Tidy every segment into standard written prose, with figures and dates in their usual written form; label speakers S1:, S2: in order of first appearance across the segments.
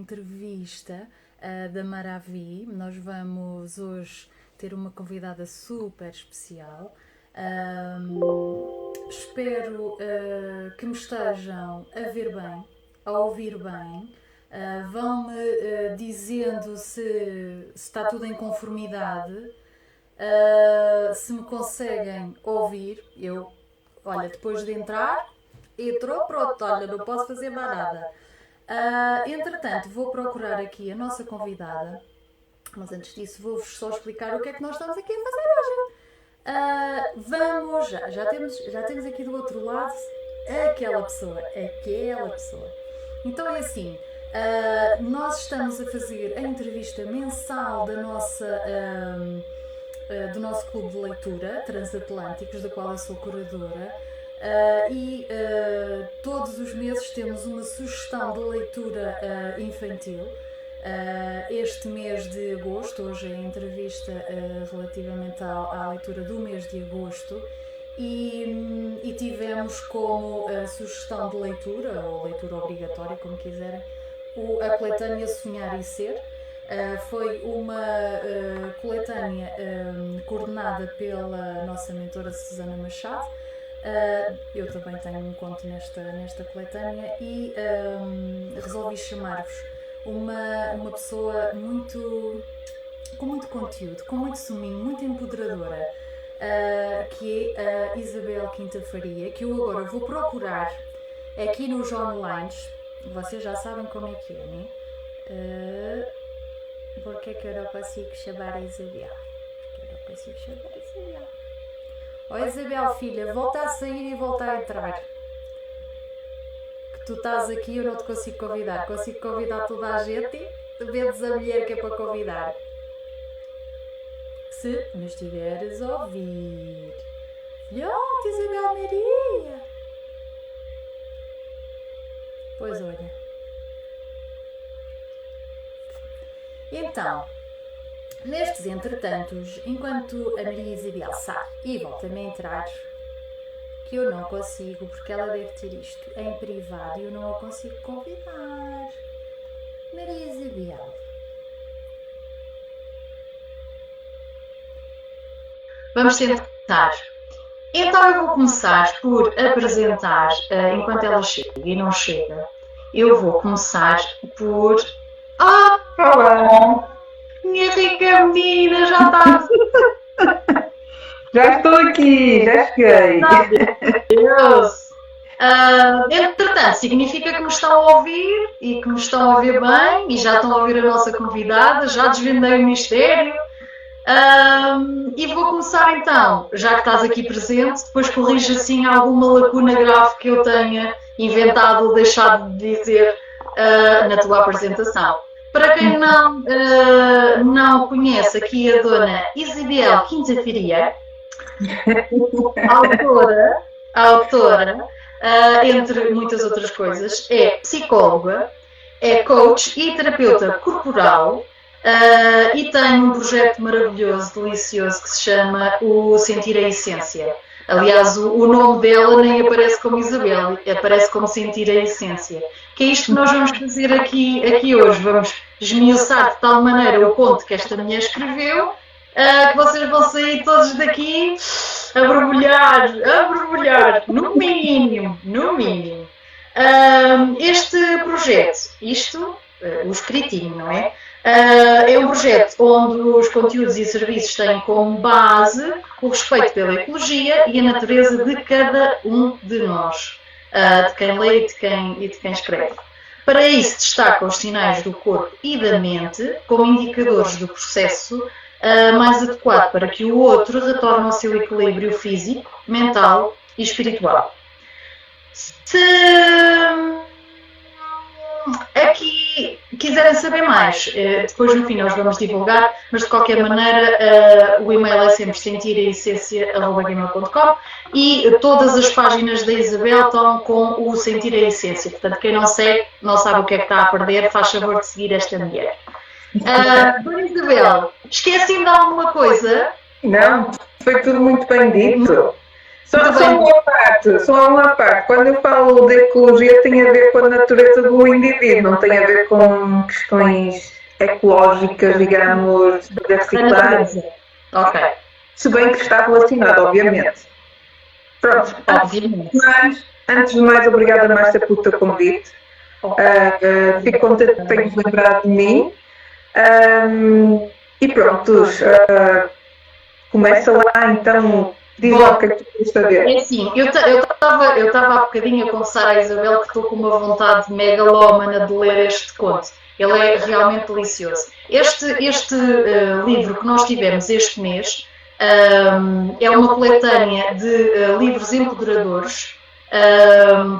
S1: Entrevista da Maravi. Nós vamos hoje ter uma convidada super especial. Espero que me estejam a ver bem, a ouvir bem. Vão-me dizendo se está tudo em conformidade, se me conseguem ouvir. Olha, depois de entrou, pronto, olha, não posso fazer mais nada. Entretanto, vou procurar aqui a nossa convidada, mas antes disso vou-vos só explicar o que é que nós estamos aqui a fazer hoje. Já temos aqui do outro lado aquela pessoa. Então é assim, nós estamos a fazer a entrevista mensal do nosso clube de leitura, Transatlânticos, da qual eu sou curadora. Todos os meses temos uma sugestão de leitura infantil. Este mês de agosto, hoje é a entrevista relativamente à leitura do mês de agosto, e tivemos como sugestão de leitura, ou leitura obrigatória, como quiserem, a coletânea Sonhar e Ser. Foi uma coletânea coordenada pela nossa mentora Susana Machado. Eu também tenho um conto nesta coletânea e resolvi chamar-vos uma pessoa com muito conteúdo, com muito suminho, muito empoderadora, que é a Isabel Quinta Faria, que eu agora vou procurar aqui nos online. Vocês já sabem como é que é, né? Porque é que eu não consigo chamar a Isabel? Oh Isabel, filha, volta a sair e volta a entrar. Que tu estás aqui e eu não te consigo convidar. Consigo convidar toda a gente, menos a mulher que é para convidar. Se me estiveres a ouvir. Filhote, Isabel Maria. Pois olha. Então, nestes entretantos, enquanto a Maria Isabel sai e volta-me a entrar, que eu não consigo, porque ela deve ter isto em privado e eu não a consigo convidar. Maria Isabel. Vamos tentar. Então eu vou começar por apresentar, enquanto ela chega e não chega, eu vou começar por...
S2: Olá!
S1: Minha rica menina, já está...
S2: Já estou aqui, já cheguei.
S1: Deus! Entretanto, significa que me estão a ouvir e que me estão a ver bem e já estão a ouvir a nossa convidada, já desvendei o mistério. E vou começar então, já que estás aqui presente, depois corrige assim alguma lacuna grave que eu tenha inventado ou deixado de dizer na tua apresentação. Para quem não conhece aqui a dona Isabel Quinta Faria, autora, entre muitas outras coisas, é psicóloga, é coach e terapeuta corporal, e tem um projeto maravilhoso, delicioso, que se chama o Sentir a Essência. Aliás, o nome dela nem aparece como Isabel, aparece como Sentir a Essência. Que é isto que nós vamos fazer aqui hoje. Vamos esmiuçar de tal maneira o conto que esta mulher escreveu, que vocês vão sair todos daqui a borbulhar, no mínimo. Este projeto, o escritinho, não é? É um projeto onde os conteúdos e serviços têm como base o respeito pela ecologia e a natureza de cada um de nós, de quem lê e de quem escreve. Para isso, destacam os sinais do corpo e da mente como indicadores do processo mais adequado para que o outro retorne ao seu equilíbrio físico, mental e espiritual. Se aqui quiserem saber mais, depois no fim nós vamos divulgar, mas de qualquer maneira o e-mail é sempre sentiraessência@gmail.com e todas as páginas da Isabel estão com o Sentir a Essência. Portanto, quem não segue, não sabe o que é que está a perder, faz favor de seguir esta mulher. Dona Isabel, esqueci-me de alguma coisa?
S2: Não, foi tudo muito bem dito. Só uma parte. Quando eu falo de ecologia, tem a ver com a natureza do indivíduo, não tem a ver com questões ecológicas, digamos, de reciclagem.
S3: Ok.
S2: Se bem que está relacionado, obviamente. Pronto.
S3: Obviamente.
S2: Mas, antes de mais, obrigada, Márcia, pelo teu convite. Fico contente que tenhas lembrado de mim. E pronto, começa lá então. Diz lá o que é que tu queres saber.
S3: É assim, eu estava há bocadinho a confessar à Isabel que estou com uma vontade megalómana de ler este conto. Ele é realmente delicioso. Este livro que nós tivemos este mês é uma coletânea de livros empoderadores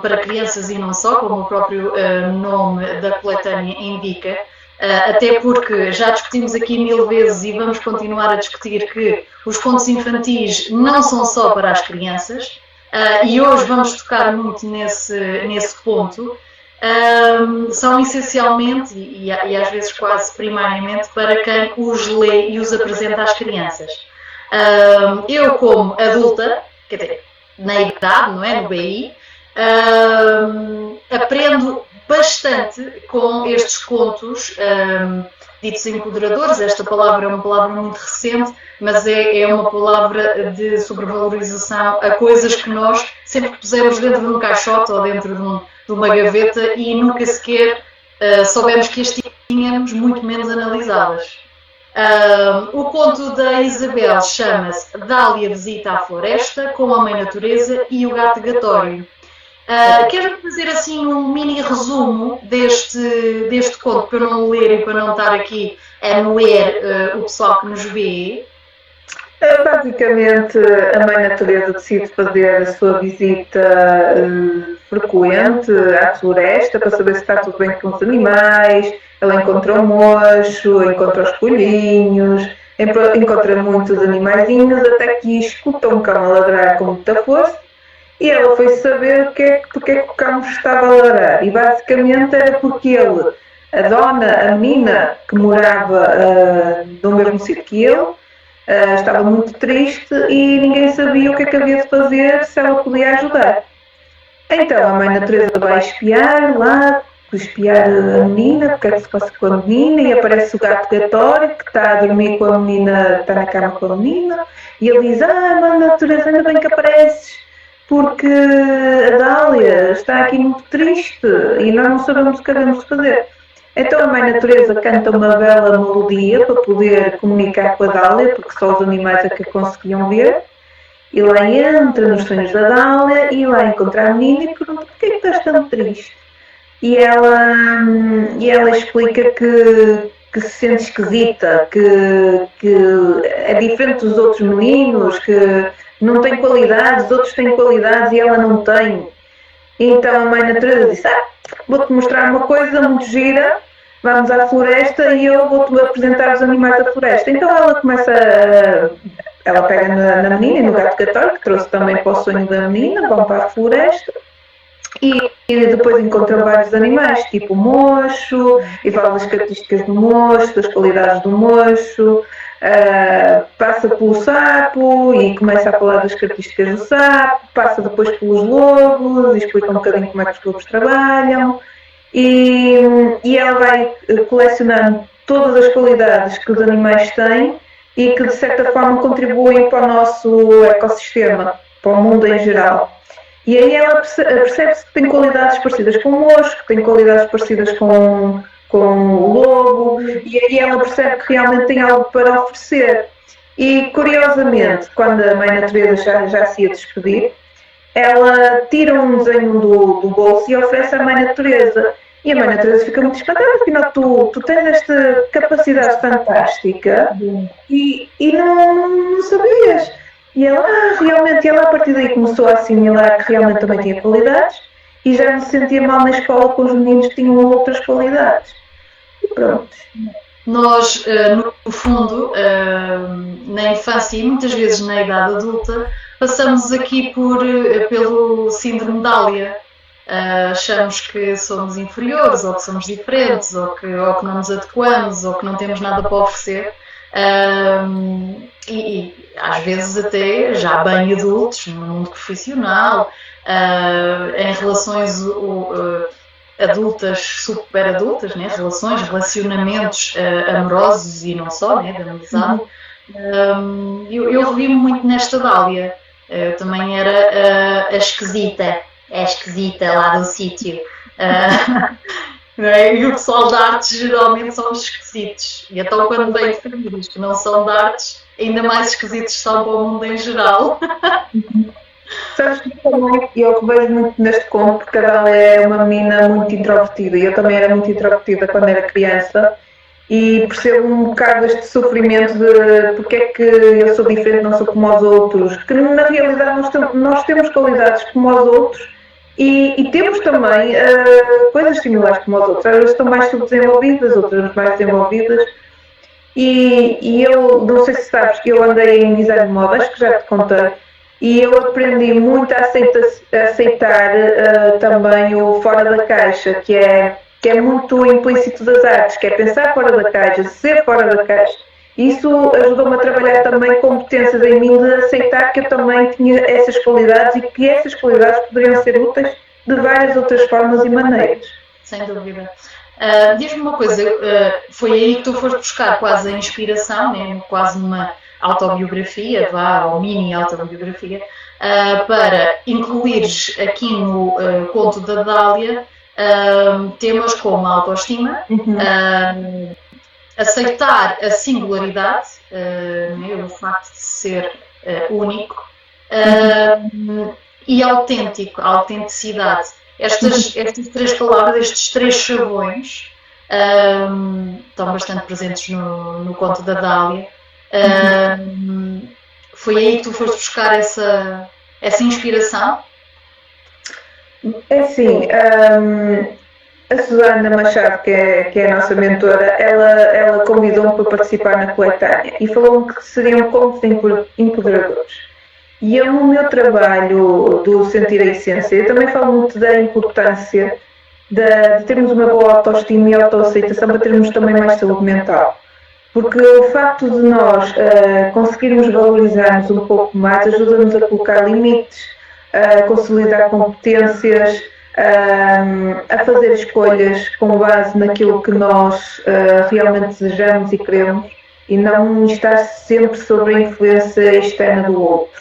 S3: para crianças e não só, como o próprio nome da coletânea indica. Até porque já discutimos aqui 1000 vezes e vamos continuar a discutir que os contos infantis não são só para as crianças, e hoje vamos tocar muito nesse ponto. São essencialmente e às vezes quase primariamente para quem os lê e os apresenta às crianças. Eu, como adulta, quer dizer, na idade, não é? No BI, aprendo bastante com estes contos ditos empoderadores. Esta palavra é uma palavra muito recente, mas é uma palavra de sobrevalorização a coisas que nós sempre pusemos dentro de um caixote ou dentro de uma gaveta e nunca sequer soubemos que as tínhamos, muito menos analisadas. O conto da Isabel chama-se Dália Visita à Floresta, com a Mãe Natureza e o Gato Gatório. Quero fazer assim um mini resumo deste conto para eu não ler e para não estar aqui a moer o pessoal que nos vê.
S2: Basicamente, a Mãe Natureza decide fazer a sua visita frequente à floresta para saber se está tudo bem com os animais. Ela encontra o mocho, encontra os coelhinhos, encontra muitos animaizinhos, até que escuta um cão a ladrar com muita força. E ela foi saber porque é que o cão estava a ladrar. E basicamente era porque a menina que morava no mesmo sítio que ele, estava muito triste e ninguém sabia o que é que havia de fazer, se ela podia ajudar. Então a Mãe Natureza vai espiar a menina, o que é que se passa com a menina, e aparece o gato Gatório, que está a dormir com a menina, está na cama com a menina, e ele diz: Mãe Natureza, ainda bem que apareces, porque a Dália está aqui muito triste e nós não sabemos o que devemos de fazer. Então a Mãe Natureza canta uma bela melodia para poder comunicar com a Dália, porque só os animais é que a conseguiam ver. E lá entra nos sonhos da Dália e lá encontra a menina e pergunta: porquê é que estás tão triste? E ela explica que se sente esquisita, que é diferente dos outros meninos, que não tem qualidades, os outros têm qualidades e ela não tem. Então a Mãe Natureza disse: vou-te mostrar uma coisa muito gira, vamos à floresta e eu vou-te apresentar os animais da floresta. Então ela pega na menina e no gato Gatório, que trouxe também para o sonho da menina, vão para a floresta e depois encontram vários animais, tipo o mocho, e fala das características do mocho, das qualidades do mocho. Passa pelo sapo e começa a falar das características do sapo, passa depois pelos lobos e explica um bocadinho como é que os lobos trabalham e ela vai colecionando todas as qualidades que os animais têm e que de certa forma contribuem para o nosso ecossistema, para o mundo em geral. E aí ela percebe-se que tem qualidades parecidas com o mocho, que tem qualidades parecidas com o lobo, e aí ela percebe que realmente tem algo para oferecer. E curiosamente, quando a Mãe Natureza já se ia despedir, ela tira um desenho do bolso e oferece à Mãe Natureza. E a Mãe Natureza fica muito espantada, afinal tu tens esta capacidade fantástica e não sabias. E ela, realmente, ela a partir daí começou a assimilar que realmente também tinha qualidades e já não se sentia mal na escola com os meninos que tinham outras qualidades. E pronto.
S3: Nós, no fundo, na infância e muitas vezes na idade adulta, passamos aqui pelo síndrome de Dália. Achamos que somos inferiores, ou que somos diferentes, ou que não nos adequamos, ou que não temos nada para oferecer. E às vezes até já bem adultos, no mundo profissional, em relações adultas, super adultas, né? Relações, relacionamentos amorosos e não só, né? De amizade. Eu revi-me muito nesta Dália. Eu também era a esquisita lá do sítio. E o pessoal de artes geralmente são os esquisitos. E então, quando vem de famílias que não são de artes, ainda mais esquisitos são para o mundo em geral.
S2: Sabes que também eu vejo muito neste conto, porque a Dália é uma menina muito introvertida e eu também era muito introvertida quando era criança e percebo um bocado este sofrimento de porque é que eu sou diferente, não sou como os outros, que na realidade nós temos qualidades como os outros e temos também coisas similares como os outros, às vezes estão mais subdesenvolvidas, outras mais desenvolvidas. E eu, não sei se sabes, que eu andei em design de moda, acho que já te contei, e eu aprendi muito a aceitar também o fora da caixa, que é muito implícito das artes, que é pensar fora da caixa, ser fora da caixa. Isso ajudou-me a trabalhar também competências em mim de aceitar que eu também tinha essas qualidades e que essas qualidades poderiam ser úteis de várias outras formas e maneiras.
S3: Sem dúvida. Diz-me uma coisa, foi aí que tu foste buscar quase a inspiração, né? Quase uma autobiografia, ou mini autobiografia, para incluires aqui no conto da Dália temas como a autoestima, aceitar a singularidade, o facto de ser único, e autêntico, a autenticidade. Estas três palavras, estes três chavões, estão bastante presentes no conto da Dália. Foi aí que tu foste buscar essa inspiração?
S2: É assim, a Susana Machado, que é a nossa mentora, ela convidou-me para participar na coletânea e falou-me que seriam contos empoderadores. E eu, no meu trabalho do Sentir a Essência, eu também falo muito da importância de termos uma boa autoestima e autoaceitação para termos também mais saúde mental. Porque o facto de nós conseguirmos valorizar-nos um pouco mais ajuda-nos a colocar limites, a consolidar competências, a fazer escolhas com base naquilo que nós realmente desejamos e queremos e não estar sempre sob a influência externa do outro.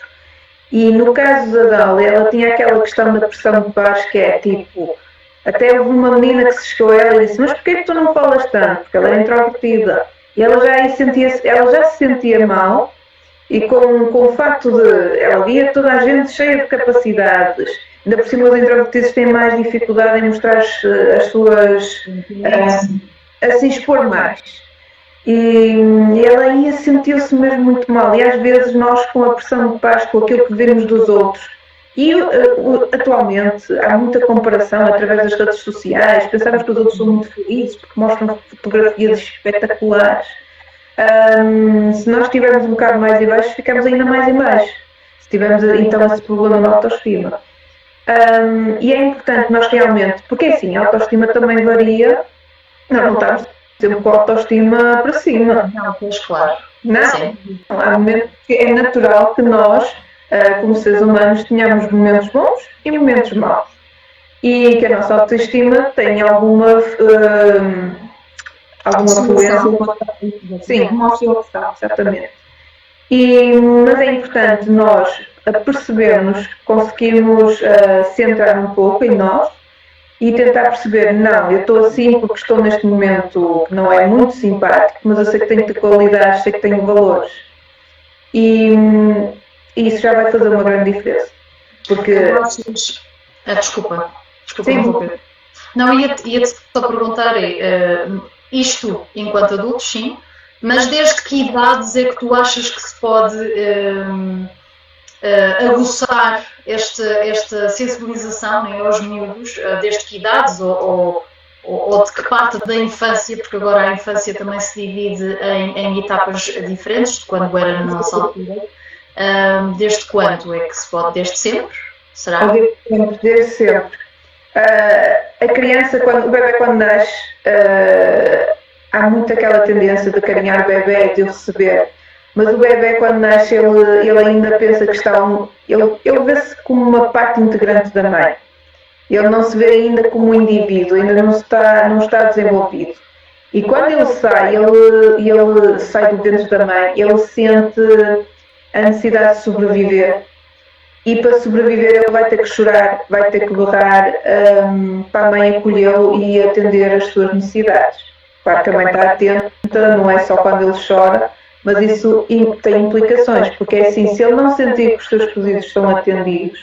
S2: E no caso da Dália, ela tinha aquela questão da pressão de paz que é tipo, até houve uma menina que se chegou a ela e disse, mas porquê que tu não falas tanto? Porque ela era introvertida. E ela já se sentia mal e com o facto de ela via toda a gente cheia de capacidades, ainda por cima os introvertidos têm mais dificuldade em mostrar as suas... a se expor mais. E ela ia sentir-se mesmo muito mal. E às vezes nós, com a pressão de paz, com aquilo que vemos dos outros, e atualmente há muita comparação através das redes sociais, pensamos que os outros são muito felizes porque mostram fotografias espetaculares. Se nós estivermos um bocado mais em baixo, ficamos ainda mais em baixo. Se tivermos então esse problema na autoestima. E é importante nós realmente, porque assim, a autoestima também varia, não estamos sempre com a autoestima para cima.
S3: Não, pois claro.
S2: Não, há momentos que é natural que nós, como seres humanos, tenhamos momentos bons e momentos maus. E que a nossa autoestima tenha alguma fluência. Sim, uma oscilação, exatamente. Mas é importante nós percebermos, conseguirmos centrar um pouco em nós e tentar perceber, não, eu estou assim porque estou neste momento que não é muito simpático, mas eu sei que tenho qualidades, sei que tenho valores. E isso já vai fazer uma grande diferença. Porque...
S3: Desculpa. Não, ia-te só perguntar, isto enquanto adultos, sim, mas desde que idades é que tu achas que se pode aguçar esta sensibilização, né, aos miúdos, desde que idades ou de que parte da infância, porque agora a infância também se divide em etapas diferentes de quando era na nossa altura. Desde quando é que se pode? Desde sempre? Será?
S2: Desde sempre. A criança, o bebê quando nasce, há há muito aquela tendência de acarinhar o bebê, de o receber. Mas o bebê, quando nasce, ele ainda pensa que ele vê-se como uma parte integrante da mãe. Ele não se vê ainda como um indivíduo, ainda não está desenvolvido. E quando ele sai do dentro da mãe, ele sente a necessidade de sobreviver. E para sobreviver ele vai ter que chorar, vai ter que berrar para a mãe acolhê-lo e atender as suas necessidades. Claro que a mãe está atenta, não é só quando ele chora, mas isso tem implicações, porque é assim, se ele não sentir que os seus pedidos são atendidos,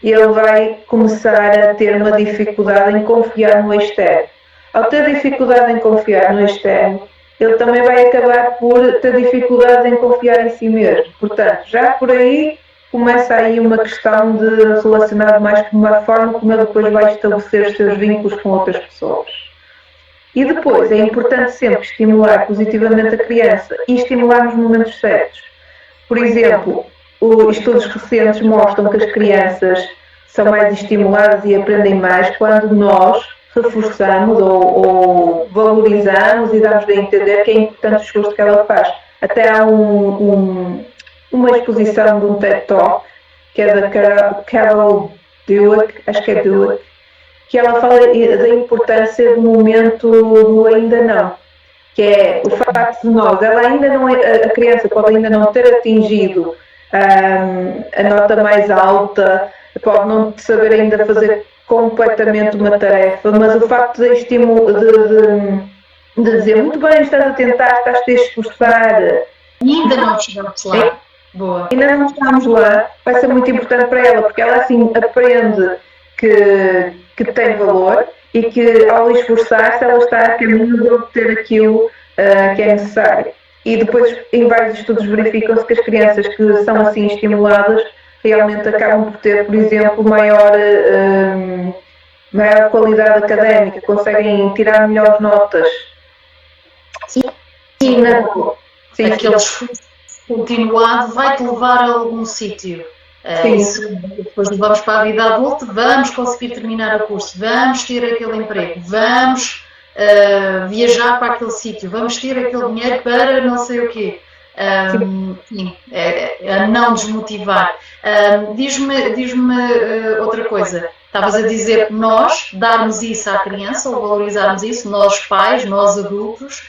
S2: ele vai começar a ter uma dificuldade em confiar no externo. Ao ter dificuldade em confiar no externo, ele também vai acabar por ter dificuldade em confiar em si mesmo. Portanto, já por aí começa aí uma questão de relacionar mais com uma forma como ele depois vai estabelecer os seus vínculos com outras pessoas. E depois é importante sempre estimular positivamente a criança e estimular nos momentos certos. Por exemplo, estudos recentes mostram que as crianças são mais estimuladas e aprendem mais quando nós reforçamos ou valorizamos e damos a entender que é importante o esforço que ela faz. Até há uma exposição de um TED Talk, que é da Carol Dweck, acho que é Dweck, que ela fala da importância do momento do ainda não, que é o facto de nós, ela ainda não a criança pode ainda não ter atingido a nota mais alta, pode não saber ainda fazer completamente uma tarefa, mas o facto de estímulo de dizer muito bem, estás a tentar, estás-te a esforçar.
S3: Ainda não chegamos lá. Boa.
S2: Ainda não estamos lá, vai ser muito importante para ela, porque ela assim aprende que tem valor e que ao esforçar-se ela está a caminho de obter aquilo que é necessário. E depois em vários estudos verificam-se que as crianças que são assim estimuladas realmente acabam por ter, por exemplo, maior qualidade académica, conseguem tirar melhores notas.
S3: Aquele esforço continuado vai-te levar a algum sítio. Depois vamos para a vida adulta, vamos conseguir terminar o curso, vamos ter aquele emprego, vamos viajar para aquele sítio, vamos ter aquele dinheiro para não sei o quê. A não desmotivar. Diz-me outra coisa. Estavas a dizer que nós darmos isso à criança ou valorizarmos isso, nós pais, nós adultos,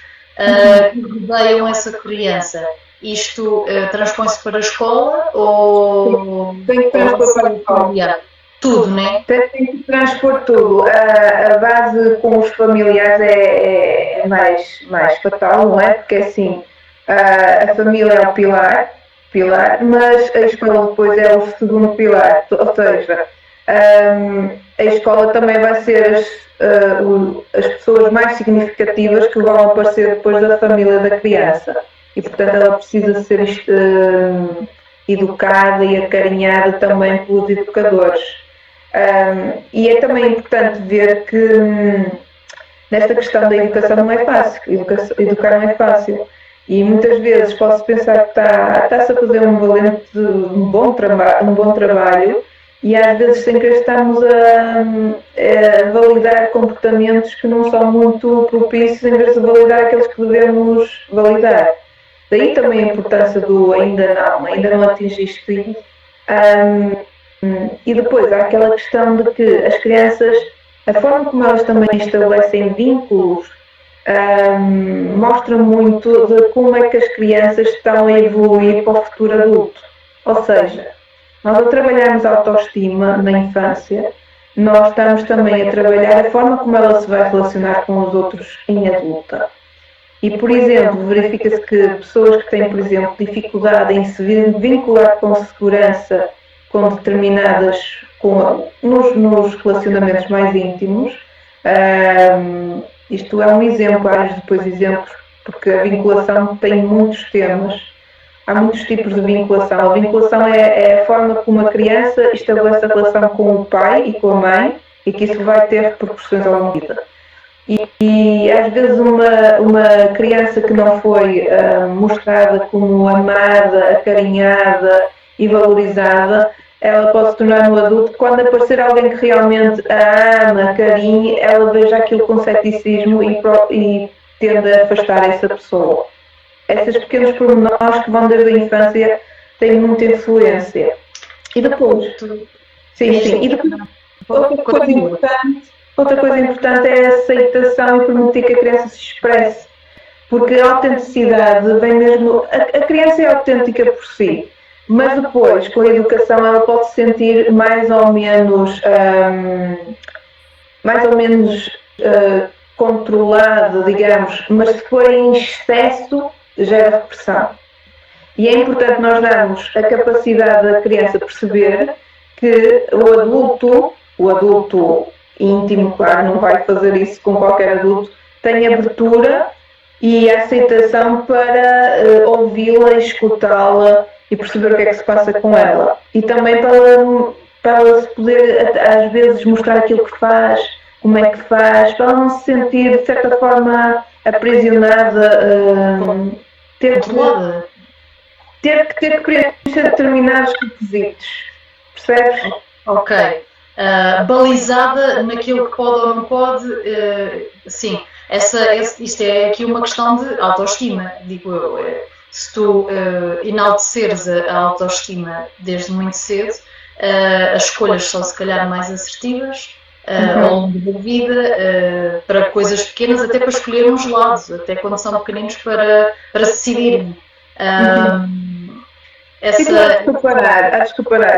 S3: que rodeiam essa criança. Isto transpõe-se para a escola ou
S2: tem que transpor para a escola?
S3: Tudo, não é?
S2: Tem que transpor tudo. A base com os familiares é mais fatal, não é? Porque assim, a família é o pilar, mas a escola depois é o segundo pilar. Ou seja, a escola também vai ser as pessoas mais significativas que vão aparecer depois da família da criança. E, portanto, ela precisa ser educada e acarinhada também pelos educadores. E é também importante ver que nesta questão da educação não é fácil. Educar não é fácil. E muitas vezes posso pensar que está-se a fazer um bom trabalho e às vezes sem querer estamos a validar comportamentos que não são muito propícios em vez de validar aqueles que devemos validar. Daí também a importância do ainda não atingiste isso. E depois há aquela questão de que as crianças, a forma como elas também estabelecem vínculos, mostra muito de como é que as crianças estão a evoluir para o futuro adulto. Ou seja, nós a trabalharmos a autoestima na infância, nós estamos também a trabalhar a forma como ela se vai relacionar com os outros em adulta. E, por exemplo, verifica-se que pessoas que têm, por exemplo, dificuldade em se vincular com segurança com determinadas, nos relacionamentos mais íntimos, isto é um exemplo, há depois exemplos, porque a vinculação tem muitos temas, há muitos tipos de vinculação. A vinculação é a forma como a criança estabelece a relação com o pai e com a mãe e que isso vai ter repercussões ao longo da vida. E às vezes uma criança que não foi mostrada como amada, acarinhada e valorizada, ela pode se tornar no adulto, quando aparecer alguém que realmente a ama, carinhe, ela veja aquilo com ceticismo e tende a afastar essa pessoa. Esses pequenos pormenores que vão desde a infância têm muita influência. E depois, sim, e depois outra coisa importante é a aceitação e permitir que a criança se expresse, porque a autenticidade vem mesmo, a criança é autêntica por si, mas depois com a educação ela pode se sentir mais ou menos controlada, digamos, mas se for em excesso gera repressão. E é importante nós darmos a capacidade da criança perceber que o adulto íntimo, claro, não vai fazer isso com qualquer adulto, tem abertura e aceitação para ouvi-la, escutá-la e perceber o que é que se passa com ela. E também para ela se poder, às vezes, mostrar aquilo que faz, como é que faz, para ela não se sentir, de certa forma, aprisionada, ter que preencher determinados requisitos. Percebes?
S3: Ok. Balizada naquilo que pode ou não pode, sim. Isto é aqui uma questão de autoestima, digo eu. Se tu enalteceres a autoestima desde muito cedo, as escolhas são se calhar mais assertivas ao longo da vida, para coisas pequenas, até para escolher uns lados, até quando são pequeninos para se decidirem.
S2: Há de reparar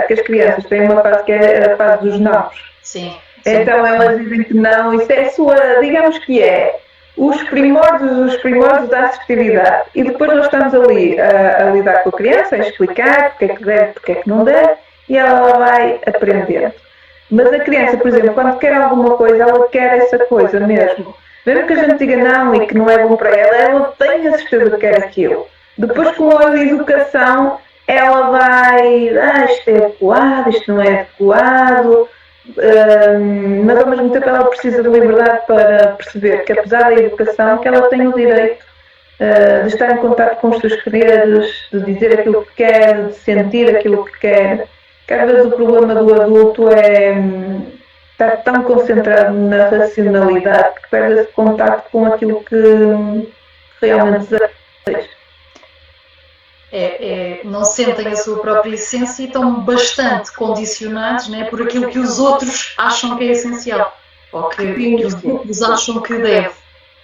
S2: que as crianças têm uma fase que é a fase dos nãos.
S3: Sim.
S2: Então elas dizem que não, isso é digamos que é os primórdios da assertividade. E depois nós estamos ali a lidar com a criança, a explicar porque é que deve, porque é que não deve, e ela vai aprendendo. Mas a criança, por exemplo, quando quer alguma coisa, ela quer essa coisa mesmo. Mesmo que a gente diga não e que não é bom para ela, ela tem a certeza que quer aquilo. Depois, com a educação, ela vai, isto é adequado, isto não é adequado, mas ao mesmo tempo ela precisa de liberdade para perceber que, apesar da educação, que ela tem o direito de estar em contato com os seus quereres, de dizer aquilo que quer, de sentir aquilo que quer. Que às vezes o problema do adulto é estar tão concentrado na racionalidade que perde esse contato com aquilo que realmente deseja.
S3: Não sentem a sua própria essência e estão bastante condicionados, né, por aquilo que os outros acham que é essencial, ou que os outros acham que deve.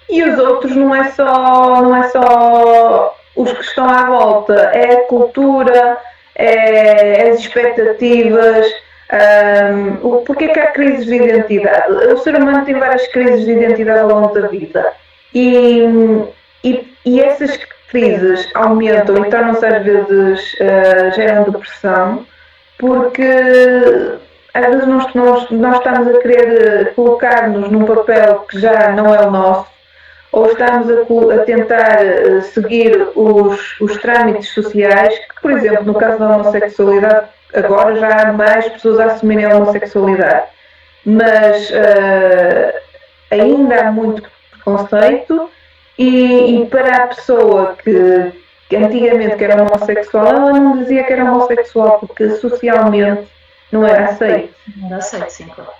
S2: E os outros não é só os que estão à volta, é a cultura, é as expectativas. Porque é que há crises de identidade? O ser humano tem várias crises de identidade ao longo da vida e essas crises aumentam e tornam-se às vezes geram depressão porque às vezes nós estamos a querer colocar-nos num papel que já não é o nosso, ou estamos a tentar seguir os trâmites sociais, que, por exemplo, no caso da homossexualidade, agora já há mais pessoas a assumirem a homossexualidade, mas ainda há muito preconceito. E para a pessoa que antigamente que era homossexual, ela não dizia que era homossexual, porque socialmente não era aceito.
S3: Não era aceito, sim, claro.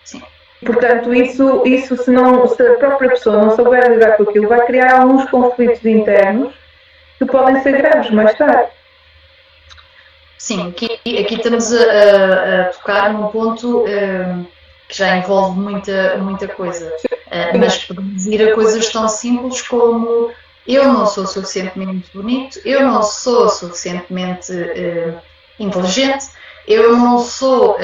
S2: Sim. Portanto, isso se a própria pessoa não souber lidar com aquilo, vai criar alguns conflitos internos que podem ser graves mais tarde.
S3: Sim, aqui estamos a tocar num ponto que já envolve muita coisa. Mas podemos ir a coisas tão simples como eu não sou suficientemente bonito, eu não sou suficientemente inteligente, eu não sou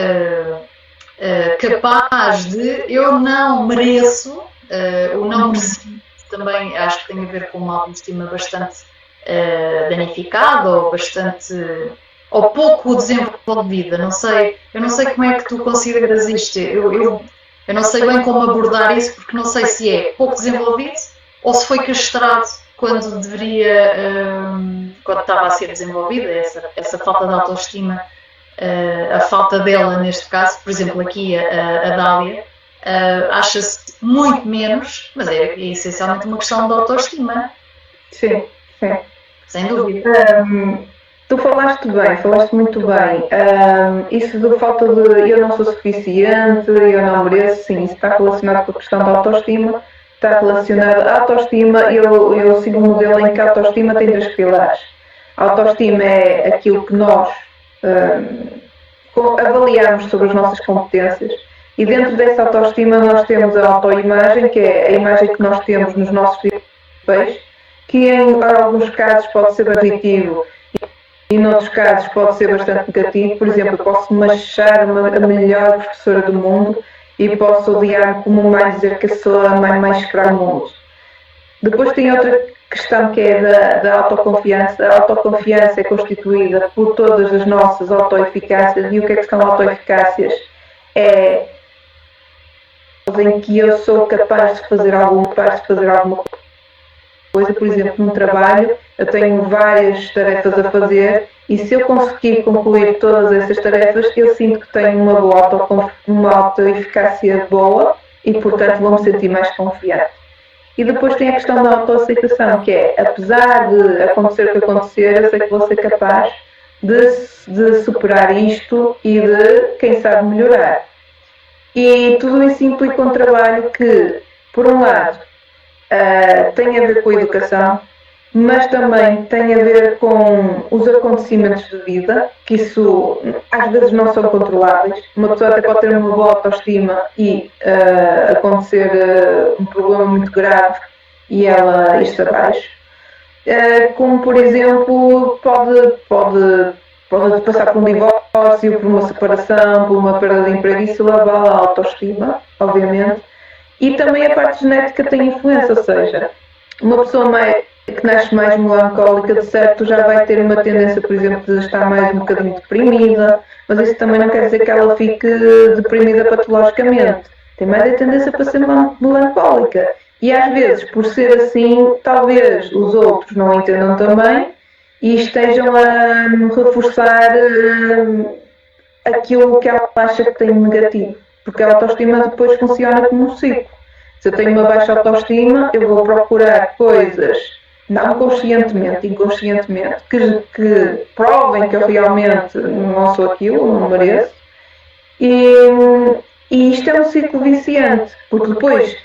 S3: capaz de, eu não mereço, o não merecido também acho que tem a ver com uma autoestima bastante danificada ou pouco desenvolvida. Eu não sei como é que tu consideras isto. Eu não sei bem como abordar isso, porque não sei se é pouco desenvolvido ou se foi castrado quando deveria, quando estava a ser desenvolvida, essa falta de autoestima, a falta dela neste caso. Por exemplo, aqui a Dália acha-se muito menos, mas é essencialmente uma questão de autoestima.
S2: Sim.
S3: Sem dúvida.
S2: Tu falaste muito bem. Isso de falta de eu não sou suficiente, eu não mereço, sim, isso está relacionado com a questão da autoestima, está relacionado à autoestima. Eu sigo um modelo em que a autoestima tem 3 pilares. A autoestima é aquilo que nós avaliamos sobre as nossas competências, e dentro dessa autoestima nós temos a autoimagem, que é a imagem que nós temos nos nossos papéis, que em alguns casos pode ser positivo e noutros casos pode ser bastante negativo. Por exemplo, eu posso me achar a melhor professora do mundo e posso odiar como mais dizer que sou a mãe mais para o mundo. Depois tem outra questão que é da autoconfiança. A autoconfiança é constituída por todas as nossas autoeficácias. E o que é que são autoeficácias? É em que eu sou capaz de fazer alguma coisa. Por exemplo, num trabalho eu tenho várias tarefas a fazer, e se eu conseguir concluir todas essas tarefas, eu sinto que tenho uma autoeficácia boa e, portanto, vou-me sentir mais confiante. E depois tem a questão da autoaceitação, que é, apesar de acontecer o que acontecer, eu sei que vou ser capaz de superar isto e de, quem sabe, melhorar. E tudo isso implica um trabalho que, por um lado, tem a ver com a educação, mas também tem a ver com os acontecimentos de vida, que isso às vezes não são controláveis. Uma pessoa até pode ter uma boa autoestima e acontecer um problema muito grave e ela está abaixo. Como, por exemplo, pode passar por um divórcio, por uma separação, por uma perda de emprego. Isso leva à autoestima, obviamente. E também a parte genética tem influência, ou seja, uma pessoa que nasce mais melancólica, de certo, já vai ter uma tendência, por exemplo, de estar mais um bocadinho deprimida, mas isso também não quer dizer que ela fique deprimida patologicamente. Tem mais a tendência para ser melancólica. E às vezes, por ser assim, talvez os outros não entendam também e estejam a reforçar aquilo que ela acha que tem negativo. Porque a autoestima depois funciona como um ciclo. Se eu tenho uma baixa autoestima, eu vou procurar coisas, não conscientemente, inconscientemente, que provem que eu realmente não sou aquilo, não mereço. E isto é um ciclo viciante, porque depois,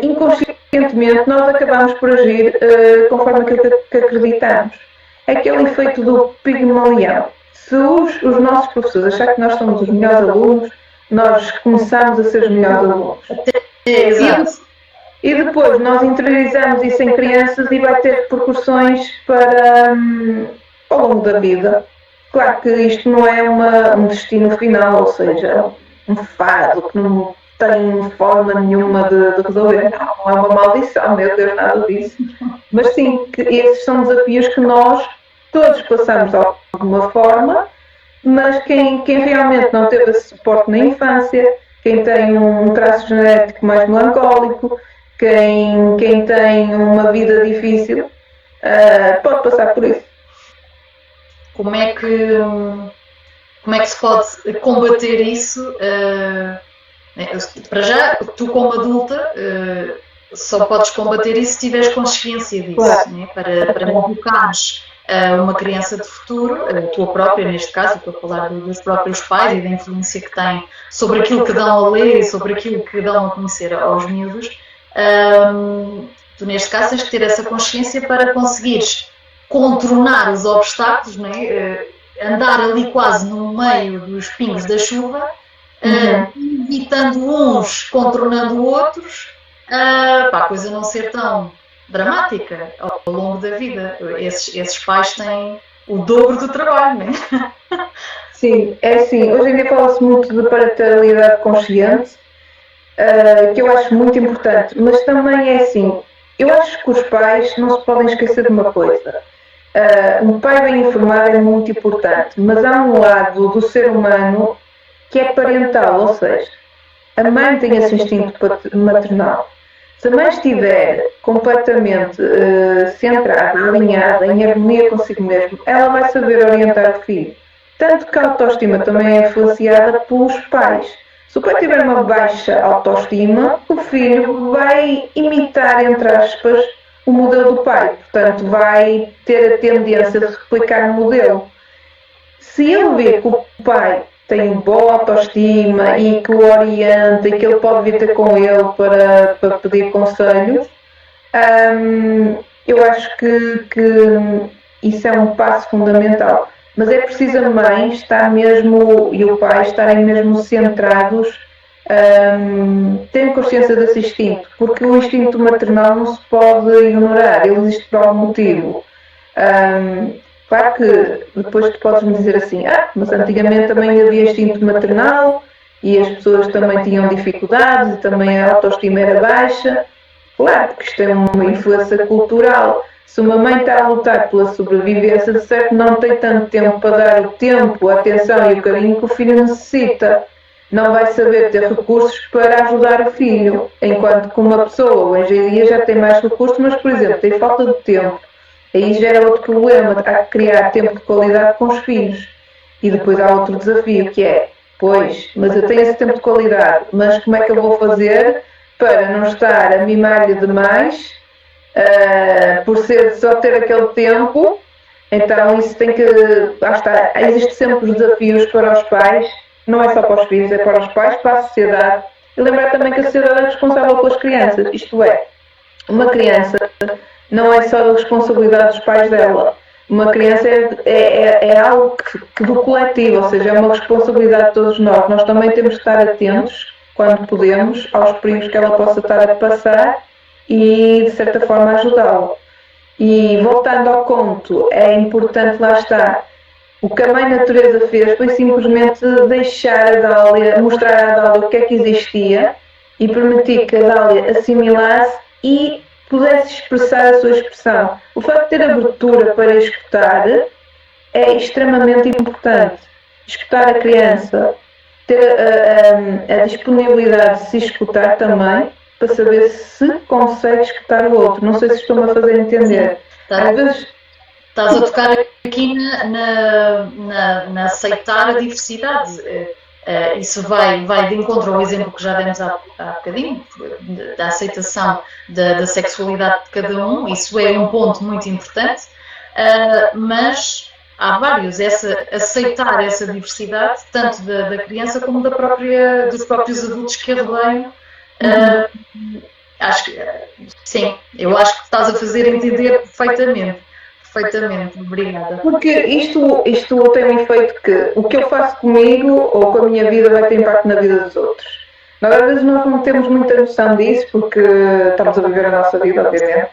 S2: inconscientemente, nós acabamos por agir conforme aquilo que acreditamos. É aquele efeito do Pigmalião. Se os nossos professores acharem que nós somos os melhores alunos, nós começamos a ser os melhores alunos.
S3: Exato.
S2: E depois nós interiorizamos isso em crianças e vai ter repercussões para ao longo da vida. Claro que isto não é um destino final, ou seja, um fardo que não tem forma nenhuma de resolver. Não é uma maldição, meu Deus, nada disso. Mas sim, que esses são desafios que nós todos passamos de alguma forma, mas quem realmente não teve esse suporte na infância, quem tem um traço genético mais melancólico, quem tem uma vida difícil, pode passar por isso.
S3: Como é que se pode combater isso? Para já, tu como adulta só podes combater isso se tiveres consciência disso,
S2: Claro.
S3: né? Para não educares uma criança de futuro, a tua própria neste caso, estou a falar dos próprios pais e da influência que têm sobre aquilo que dão a ler e sobre aquilo que dão a conhecer aos miúdos. Tu neste caso tens que ter essa consciência para conseguires contornar os obstáculos, né? Andar ali quase no meio dos pingos da chuva, evitando uns, contornando outros, para a coisa não ser tão dramática ao longo da vida. Esses pais têm o dobro do trabalho, não é?
S2: Sim, é assim, hoje em dia fala-se muito de parentalidade consciente, que eu acho muito importante, mas também é assim, eu acho que os pais não se podem esquecer de uma coisa. Um pai bem informado é muito importante, mas há um lado do ser humano que é parental, ou seja, a mãe tem esse instinto maternal. Se a mãe estiver completamente centrada, alinhada, em harmonia consigo mesma, ela vai saber orientar o filho. Tanto que a autoestima também é influenciada pelos pais. Se o pai tiver uma baixa autoestima, o filho vai imitar, entre aspas, o modelo do pai. Portanto, vai ter a tendência de replicar o modelo. Se ele vê que o pai tem boa autoestima e que o orienta e que ele pode vir ter com ele para pedir conselhos, eu acho que isso é um passo fundamental. Mas é preciso a mãe estar mesmo e o pai estarem mesmo centrados, terem consciência desse instinto, porque o instinto maternal não se pode ignorar, ele existe por algum motivo. Claro que depois tu podes me dizer assim, mas antigamente também havia instinto maternal e as pessoas também tinham dificuldades e também a autoestima era baixa. Claro, porque isto é uma influência cultural. Se uma mãe está a lutar pela sobrevivência, de certo não tem tanto tempo para dar o tempo, a atenção e o carinho que o filho necessita. Não vai saber ter recursos para ajudar o filho, enquanto que uma pessoa hoje em dia já tem mais recursos, mas, por exemplo, tem falta de tempo. Aí gera outro problema, há que criar tempo de qualidade com os filhos. E depois há outro desafio, que é, pois, mas eu tenho esse tempo de qualidade, mas como é que eu vou fazer para não estar a mimar-lhe demais, por só ter aquele tempo? Então isso tem que, existe sempre os desafios para os pais, não é só para os filhos, é para os pais, para a sociedade. E lembrar também que a sociedade é responsável pelas crianças, isto é, uma criança não é só da responsabilidade dos pais dela. Uma criança é algo que do coletivo, ou seja, é uma responsabilidade de todos nós. Nós também temos de estar atentos, quando podemos, aos perigos que ela possa estar a passar e, de certa forma, ajudá-la. E, voltando ao conto, é importante, lá está, o que a Mãe Natureza fez foi simplesmente deixar a Dália, mostrar à Dália o que é que existia e permitir que a Dália assimilasse e pudesse expressar a sua expressão. O facto de ter abertura para escutar é extremamente importante. Escutar a criança, ter a disponibilidade de se escutar também, para saber se consegue escutar o outro. Não sei se estou-me a fazer entender.
S3: Às vezes estás a tocar aqui na aceitar a diversidade. Isso vai de encontro ao exemplo que já demos há bocadinho, da aceitação da sexualidade de cada um. Isso é um ponto muito importante, mas há vários. Aceitar essa diversidade, tanto da criança como dos próprios adultos que a rodeiam. Acho que sim, eu acho que estás a fazer entender perfeitamente. Perfeitamente, obrigada.
S2: Porque isto tem um efeito que o que eu faço comigo ou com a minha vida vai ter impacto na vida dos outros. Nós, às vezes nós não temos muita noção disso porque estamos a viver a nossa vida, obviamente,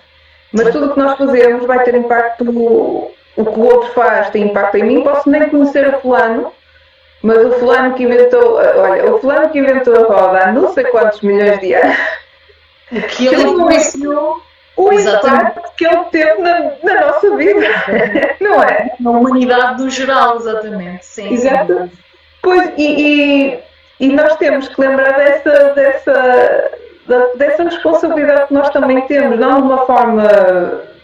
S2: mas tudo o que nós fazemos vai ter impacto. O que o outro faz tem impacto em mim. Posso nem conhecer o fulano, mas o fulano que inventou, o fulano que inventou a roda há não sei quantos milhões de anos,
S3: que ele influenciou
S2: o impacto que ele teve na nossa vida, não é?
S3: Na humanidade do geral, exatamente. Sim.
S2: Exato. Pois, e nós temos que lembrar dessa responsabilidade que nós também temos, não de uma forma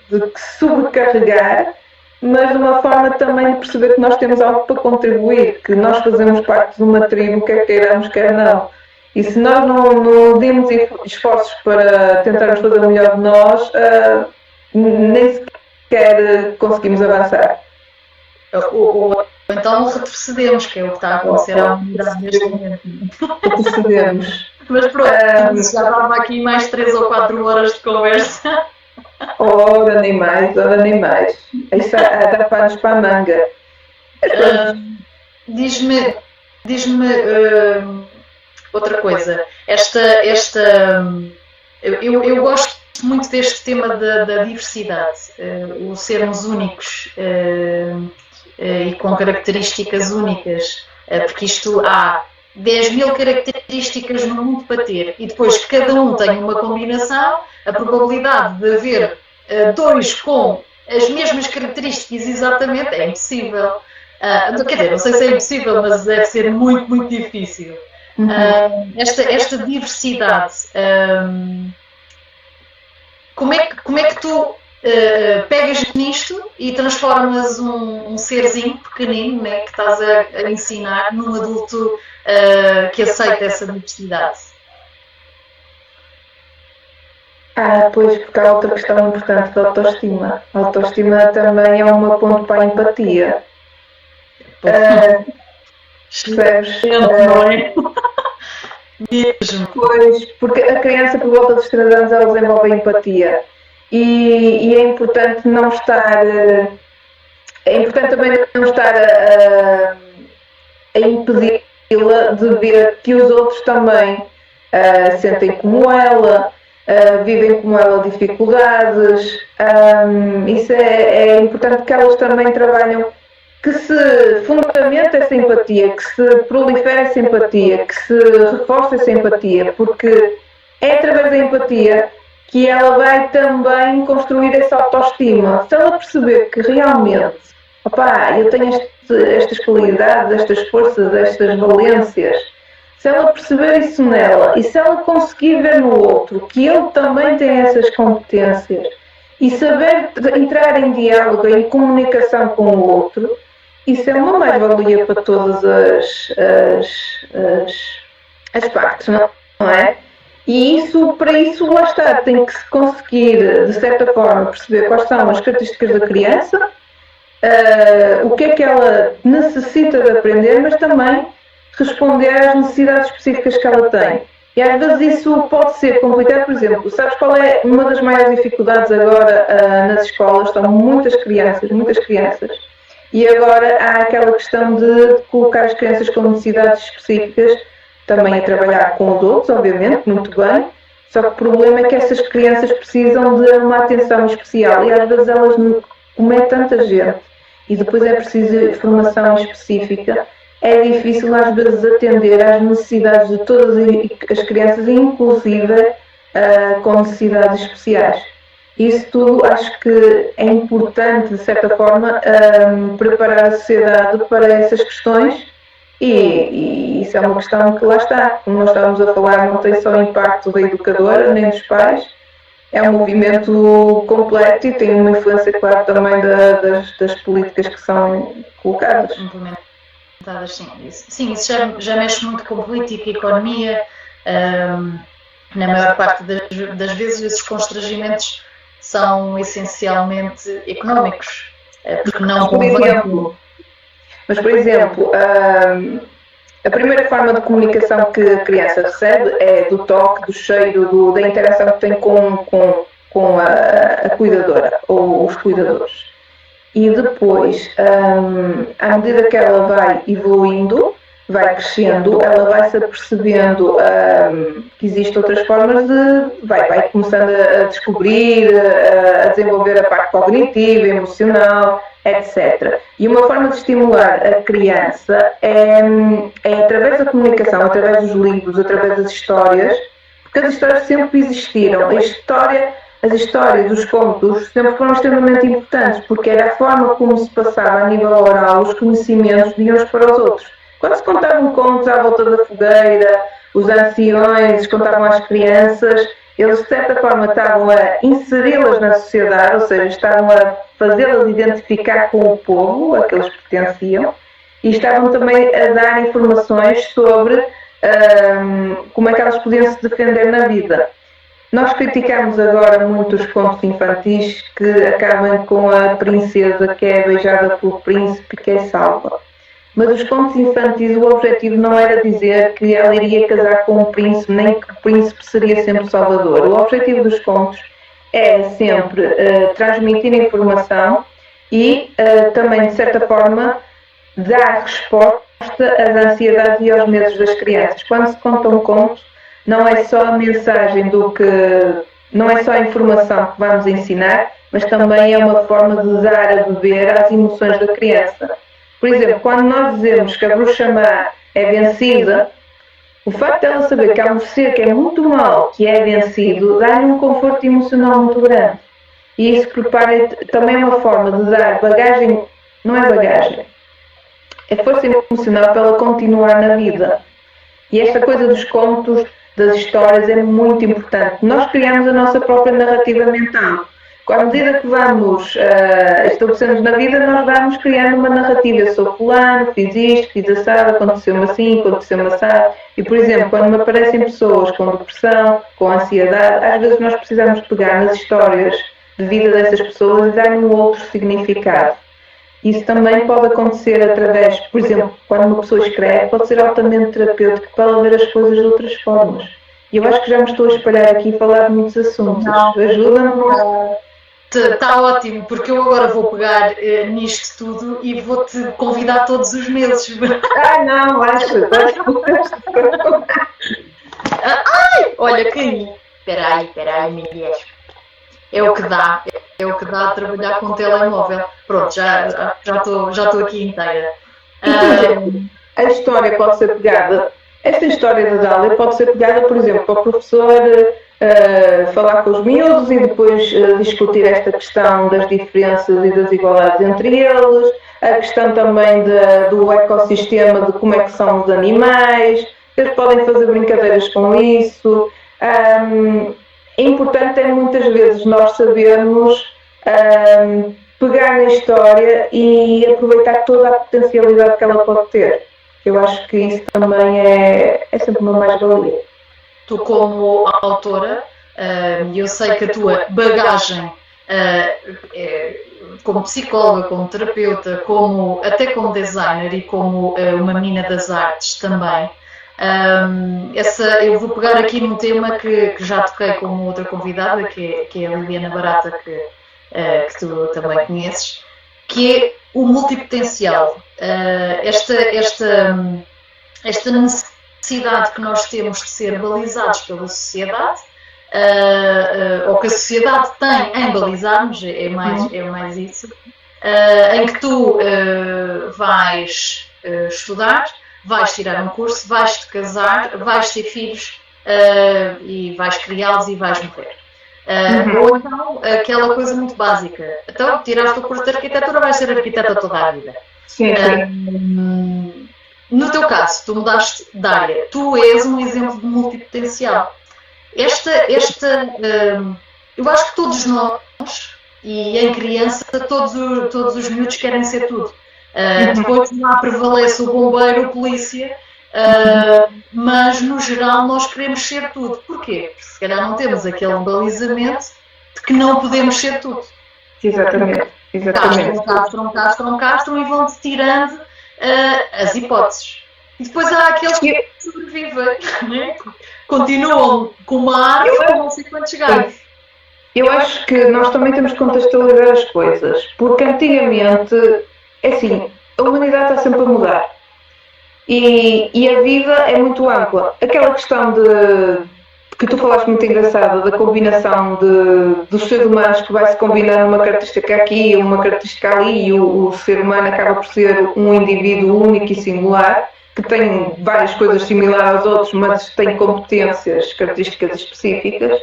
S2: de sobrecarregar, mas de uma forma também de perceber que nós temos algo para contribuir, que nós fazemos parte de uma tribo, quer queiramos, quer não. E se nós não demos esforços para tentarmos fazer o melhor de nós, nem sequer conseguimos avançar.
S3: Ou então retrocedemos, que é o que está a acontecer à humanidade neste momento.
S2: Retrocedemos.
S3: Mas pronto, já dava aqui mais 3 ou 4 horas de conversa.
S2: Ora, nem mais. Isso dá panos para a manga.
S3: Diz-me outra coisa. Eu gosto muito deste tema da diversidade, o sermos únicos e com características únicas, porque isto há 10.000 características no mundo para ter e depois cada um tem uma combinação, a probabilidade de haver dois com as mesmas características exatamente é impossível. Quer dizer, não sei se é impossível, mas deve ser muito, muito difícil. Esta diversidade, como é que tu pegas nisto e transformas um serzinho pequenino, né, que estás a ensinar num adulto que aceita essa diversidade?
S2: Pois, porque há outra questão importante da autoestima. A autoestima também é uma ponto para a empatia. percebes?
S3: Não é? Mesmo.
S2: Pois, porque a criança por volta dos 3 anos ela desenvolve empatia e é importante não estar, é importante também não estar a impedi-la de ver que os outros também sentem como ela, vivem como ela dificuldades. Isso é importante que elas também trabalham, que se fundamente essa empatia, que se prolifere essa empatia, que se reforce essa empatia, porque é através da empatia que ela vai também construir essa autoestima. Se ela perceber que realmente, opá, eu tenho estas qualidades, estas forças, estas valências, se ela perceber isso nela e se ela conseguir ver no outro que ele também tem essas competências e saber entrar em diálogo, em comunicação com o outro, isso é uma mais-valia para todas as partes, não é? E isso, para isso, lá está, tem que se conseguir, de certa forma, perceber quais são as características da criança, o que é que ela necessita de aprender, mas também responder às necessidades específicas que ela tem. E às vezes isso pode ser complicado, por exemplo, sabes qual é uma das maiores dificuldades agora nas escolas? Estão muitas crianças, e agora há aquela questão de colocar as crianças com necessidades específicas também a trabalhar com os outros, obviamente, muito bem, só que o problema é que essas crianças precisam de uma atenção especial e às vezes elas, como é tanta gente e depois é preciso formação específica, é difícil às vezes atender às necessidades de todas as crianças, inclusive com necessidades especiais. Isso tudo acho que é importante, de certa forma, preparar a sociedade para essas questões e isso é uma questão que lá está, como nós estávamos a falar, não tem só o impacto da educadora nem dos pais, é um movimento completo e tem uma influência, claro, também das políticas que são colocadas.
S3: Sim, isso já mexe muito com política e economia. Na maior parte das vezes esses constrangimentos são essencialmente económicos, porque não convém.
S2: Mas, por exemplo, a primeira forma de comunicação que a criança recebe é do toque, do cheiro, da interação que tem com a cuidadora ou os cuidadores. E depois, à medida que ela vai evoluindo, vai crescendo, ela vai se apercebendo que existem outras formas vai começando a descobrir, a desenvolver a parte cognitiva, emocional, etc. E uma forma de estimular a criança é através da comunicação, através dos livros, através das histórias, porque as histórias sempre existiram. As histórias, os contos, sempre foram extremamente importantes, porque era a forma como se passava a nível oral os conhecimentos de uns para os outros. Quando se contavam contos à volta da fogueira, os anciões contavam às crianças, eles de certa forma estavam a inseri-las na sociedade, ou seja, estavam a fazê-las identificar com o povo a que eles pertenciam, e estavam também a dar informações sobre como é que elas podiam se defender na vida. Nós criticamos agora muito os contos infantis que acabam com a princesa que é beijada pelo príncipe que é salva. Mas os contos infantis, o objetivo não era dizer que ela iria casar com um príncipe, nem que o príncipe seria sempre salvador. O objetivo dos contos era sempre transmitir informação e também, de certa forma, dar resposta às ansiedades e aos medos das crianças. Quando se conta um conto, não é só a mensagem não é só a informação que vamos ensinar, mas também é uma forma de dar a beber às emoções da criança. Por exemplo, quando nós dizemos que a bruxa má é vencida, o facto de ela saber que há um ser que é muito mau, que é vencido, dá-lhe um conforto emocional muito grande. E isso prepara também uma forma de dar bagagem, não é bagagem, é força emocional para ela continuar na vida. E esta coisa dos contos, das histórias é muito importante. Nós criamos a nossa própria narrativa mental. À medida que vamos estabelecendo na vida, nós vamos criando uma narrativa. Eu sou fulano, fiz isto, fiz assado, aconteceu-me assim, aconteceu-me assado. E, por exemplo, quando me aparecem pessoas com depressão, com ansiedade, às vezes nós precisamos pegar nas histórias de vida dessas pessoas e dar um outro significado. Isso também pode acontecer através, por exemplo, quando uma pessoa escreve, pode ser altamente terapêutico para ela ver as coisas de outras formas. E eu acho que já me estou a espalhar aqui e falar de muitos assuntos. Ajuda-me.
S3: Está ótimo, porque eu agora vou pegar nisto tudo e vou-te convidar todos os meses.
S2: Não, acho.
S3: Olha, caí. Espera aí, Miguel. É o que dá a trabalhar com o telemóvel. Pronto, já estou aqui inteira.
S2: A história pode ser pegada, esta história da Dália pode ser pegada, por exemplo, para o professor falar com os miúdos e depois discutir esta questão das diferenças e das igualdades entre eles, a questão também do ecossistema, de como é que são os animais, eles podem fazer brincadeiras com isso. Importante é muitas vezes nós sabermos pegar na história e aproveitar toda a potencialidade que ela pode ter. Eu acho que isso também é sempre uma mais-valia.
S3: Tu, como autora, eu sei que a tua bagagem como psicóloga, como terapeuta, até como designer e como uma menina das artes também, eu vou pegar aqui num tema que já toquei com outra convidada, que é a Liliana Barata, que tu também conheces, que é o multipotencial. Esta necessidade que nós temos de ser balizados pela sociedade, ou que a sociedade tem em balizarmos, é mais isso, em que tu vais estudar, vais tirar um curso, vais-te casar, vais ter filhos e vais criá-los e vais morrer. Ou então, aquela coisa muito básica. Então, tiraste o curso de arquitetura, vais ser arquiteta toda a vida.
S2: Sim.
S3: No teu caso, tu mudaste de área. Tu és um exemplo de multipotencial. Eu acho que todos nós, e em criança, todos os miúdos querem ser tudo. Depois lá prevalece o bombeiro, o polícia, mas no geral nós queremos ser tudo. Porquê? Porque se calhar não temos aquele balizamento de que não podemos ser tudo.
S2: Exatamente.
S3: Castram e vão-te tirando as hipóteses. E depois há aqueles que sobrevivem, né? Continuam com uma árvore com não sei quantos galhos.
S2: Eu acho que nós também temos que contextualizar as coisas, porque antigamente, é assim, a humanidade está sempre a mudar e a vida é muito ampla. Aquela questão que tu falaste muito engraçada, da combinação dos seres humanos que vai se combinar uma característica aqui, uma característica ali, e o ser humano acaba por ser um indivíduo único e singular, que tem várias coisas similares aos outros, mas tem competências, características específicas.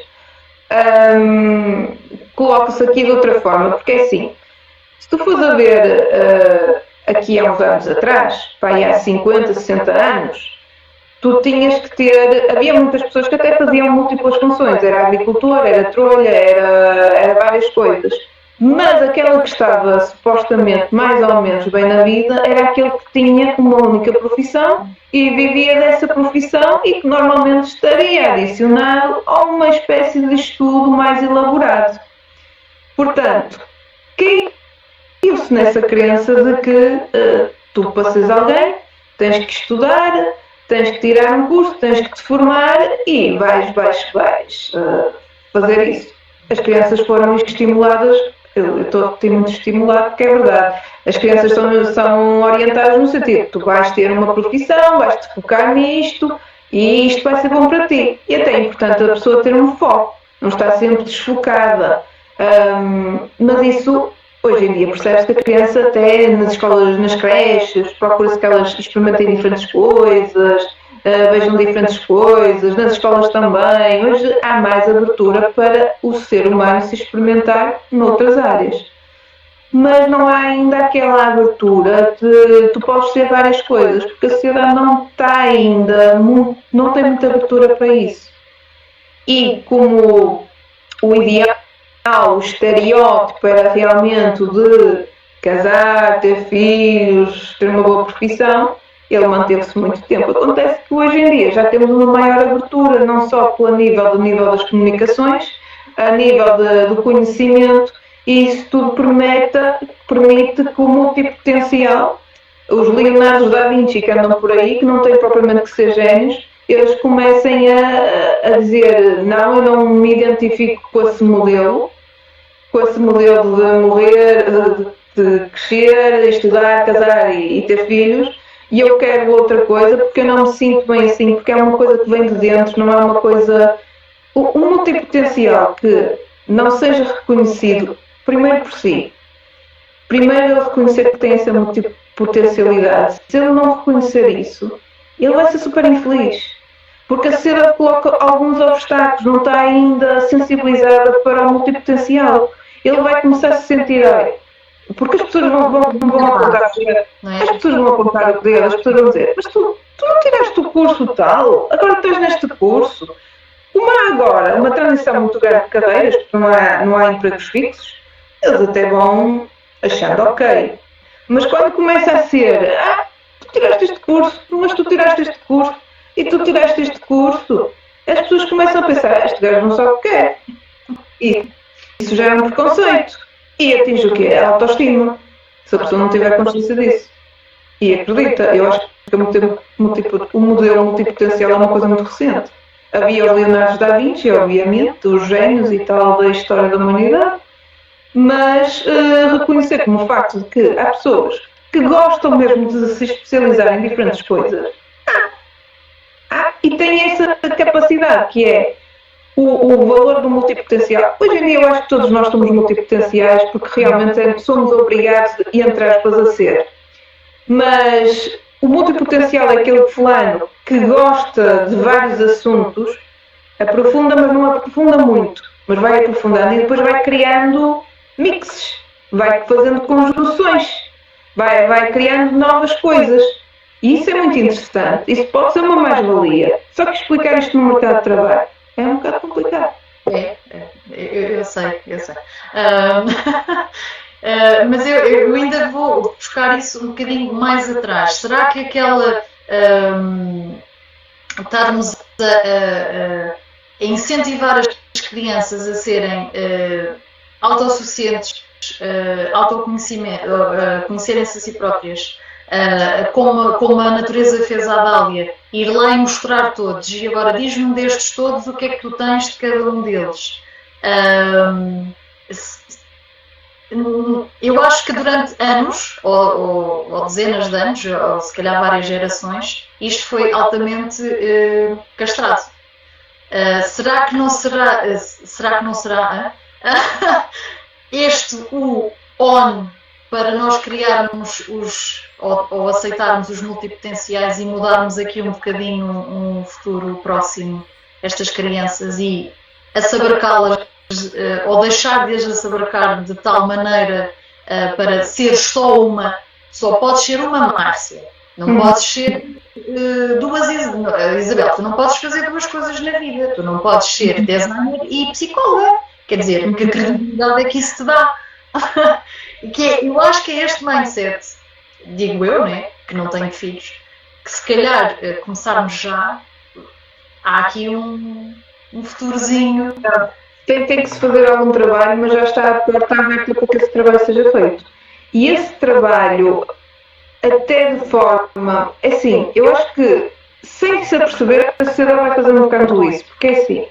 S2: Coloca-se aqui de outra forma, porque é assim, se tu fores a ver aqui há uns anos atrás, há 50, 60 anos, tu tinhas que ter, havia muitas pessoas que até faziam múltiplas funções, era agricultor, era trolha, era várias coisas, mas aquela que estava supostamente mais ou menos bem na vida era aquele que tinha uma única profissão e vivia dessa profissão e que normalmente estaria adicionado a uma espécie de estudo mais elaborado. Portanto, caiu-se nessa crença de que tu, para seres alguém, tens que estudar, tens que tirar um curso, tens que te formar e vais fazer isso. As crianças foram estimuladas, eu estou muito estimulado porque é verdade. As crianças são orientadas no sentido, tu vais ter uma profissão, vais-te focar nisto e isto vai ser bom para ti. E até é importante a pessoa ter um foco, não está sempre desfocada. Mas isso, hoje em dia, percebe-se que a criança até nas escolas, nas creches, procura-se que elas experimentem diferentes coisas, vejam diferentes coisas, nas escolas também. Hoje há mais abertura para o ser humano se experimentar noutras áreas. Mas não há ainda aquela abertura de tu podes ser várias coisas, porque a sociedade não está ainda, não tem muita abertura para isso. E como o ideal, o estereótipo era realmente o de casar, ter filhos, ter uma boa profissão, ele manteve-se muito tempo. Acontece que hoje em dia já temos uma maior abertura, não só pelo nível das comunicações, a nível do conhecimento, e isso tudo permite que o multipotencial, os Leonardo da Vinci que andam por aí, que não têm propriamente que ser génios, eles comecem a dizer, não, eu não me identifico com esse modelo de morrer, de crescer, estudar, casar e ter filhos, e eu quero outra coisa porque eu não me sinto bem assim, porque é uma coisa que vem de dentro, não é uma coisa... O multipotencial que não seja reconhecido, primeiro por si, primeiro ele reconhecer que tem essa multipotencialidade, se ele não reconhecer isso, ele vai ser super infeliz, porque a sociedade coloca alguns obstáculos, não está ainda sensibilizada para o multipotencial. Ele vai começar a se sentir, porque as pessoas vão apontar, as pessoas vão apontar o dedo, as pessoas vão dizer, mas tu não tiraste o curso tal, agora estás neste curso. Como há agora uma transição muito grande de carreiras, porque não há empregos fixos, eles até vão achando ok. Mas quando começa a ser, tu tiraste este curso, mas tu tiraste este curso, e tu tiraste este curso, as pessoas começam a pensar, este gajo não sabe o que é. E isso já é um preconceito. E atinge o quê? A autoestima. Se a pessoa não tiver consciência disso. E acredita, eu acho que o modelo multipotencial é uma coisa muito recente. Havia os Leonardo da Vinci, obviamente, os gênios e tal da história da humanidade, mas reconhecer como o facto de que há pessoas que gostam mesmo de se especializar em diferentes coisas e têm essa capacidade que é o valor do multipotencial. Hoje em dia eu acho que todos nós somos multipotenciais porque realmente somos obrigados, entre aspas, a ser. Mas o multipotencial é aquele fulano que gosta de vários assuntos, aprofunda, mas não aprofunda muito, mas vai aprofundando e depois vai criando mixes, vai fazendo conjunções, vai criando novas coisas. E isso é muito interessante, isso pode ser uma mais-valia. Só que explicar isto no mercado de trabalho é um bocado complicado.
S3: Eu sei. Mas eu ainda vou buscar isso um bocadinho mais atrás. Será que aquela estarmos a incentivar as crianças a serem autossuficientes, conhecerem-se a si próprias, como a natureza fez à Dália, ir lá e mostrar todos, e agora diz-me destes todos o que é que tu tens de cada um deles. Eu acho que durante anos, ou dezenas de anos, ou se calhar várias gerações, isto foi altamente castrado. Será que não será este o on para nós criarmos ou aceitarmos os multipotenciais e mudarmos aqui um bocadinho um futuro próximo estas crianças e assabarcá-las ou deixar de as assabarcar de tal maneira para ser só podes ser uma Márcia, não podes ser duas Isabel, tu não podes fazer duas coisas na vida, tu não podes ser designer e psicóloga, quer dizer, que credibilidade é que isso te dá? Eu acho que é este mindset, digo eu, né, que não tenho filhos, que se calhar começarmos já, há aqui um futurozinho.
S2: Tem que se fazer algum trabalho, mas já está a porta aberta para que esse trabalho seja feito. E esse trabalho, até de forma... É assim, eu acho que, sem se aperceber, a sociedade vai fazendo um bocado isso. Porque é assim,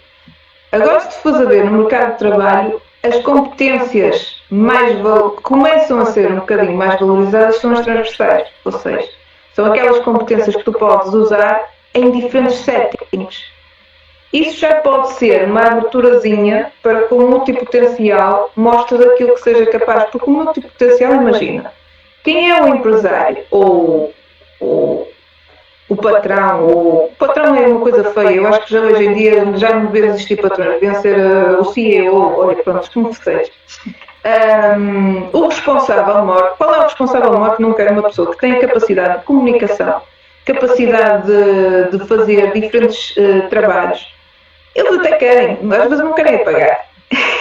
S2: agora se tu fores a ver no mercado de trabalho, as competências que começam a ser um bocadinho mais valorizadas são as transversais. Ou seja, são aquelas competências que tu podes usar em diferentes settings. Isso já pode ser uma aberturazinha para que o multipotencial mostre daquilo que seja capaz. Porque o multipotencial, imagina, quem é o empresário ou o patrão? O patrão é uma coisa feia, eu acho que já hoje em dia já não deve existir patrão, deve ser o CEO, olha, pronto, como seja. O responsável maior, qual é o responsável maior que não quer uma pessoa que tem capacidade de comunicação, capacidade de fazer diferentes trabalhos? Eles até querem, mas às vezes não querem pagar.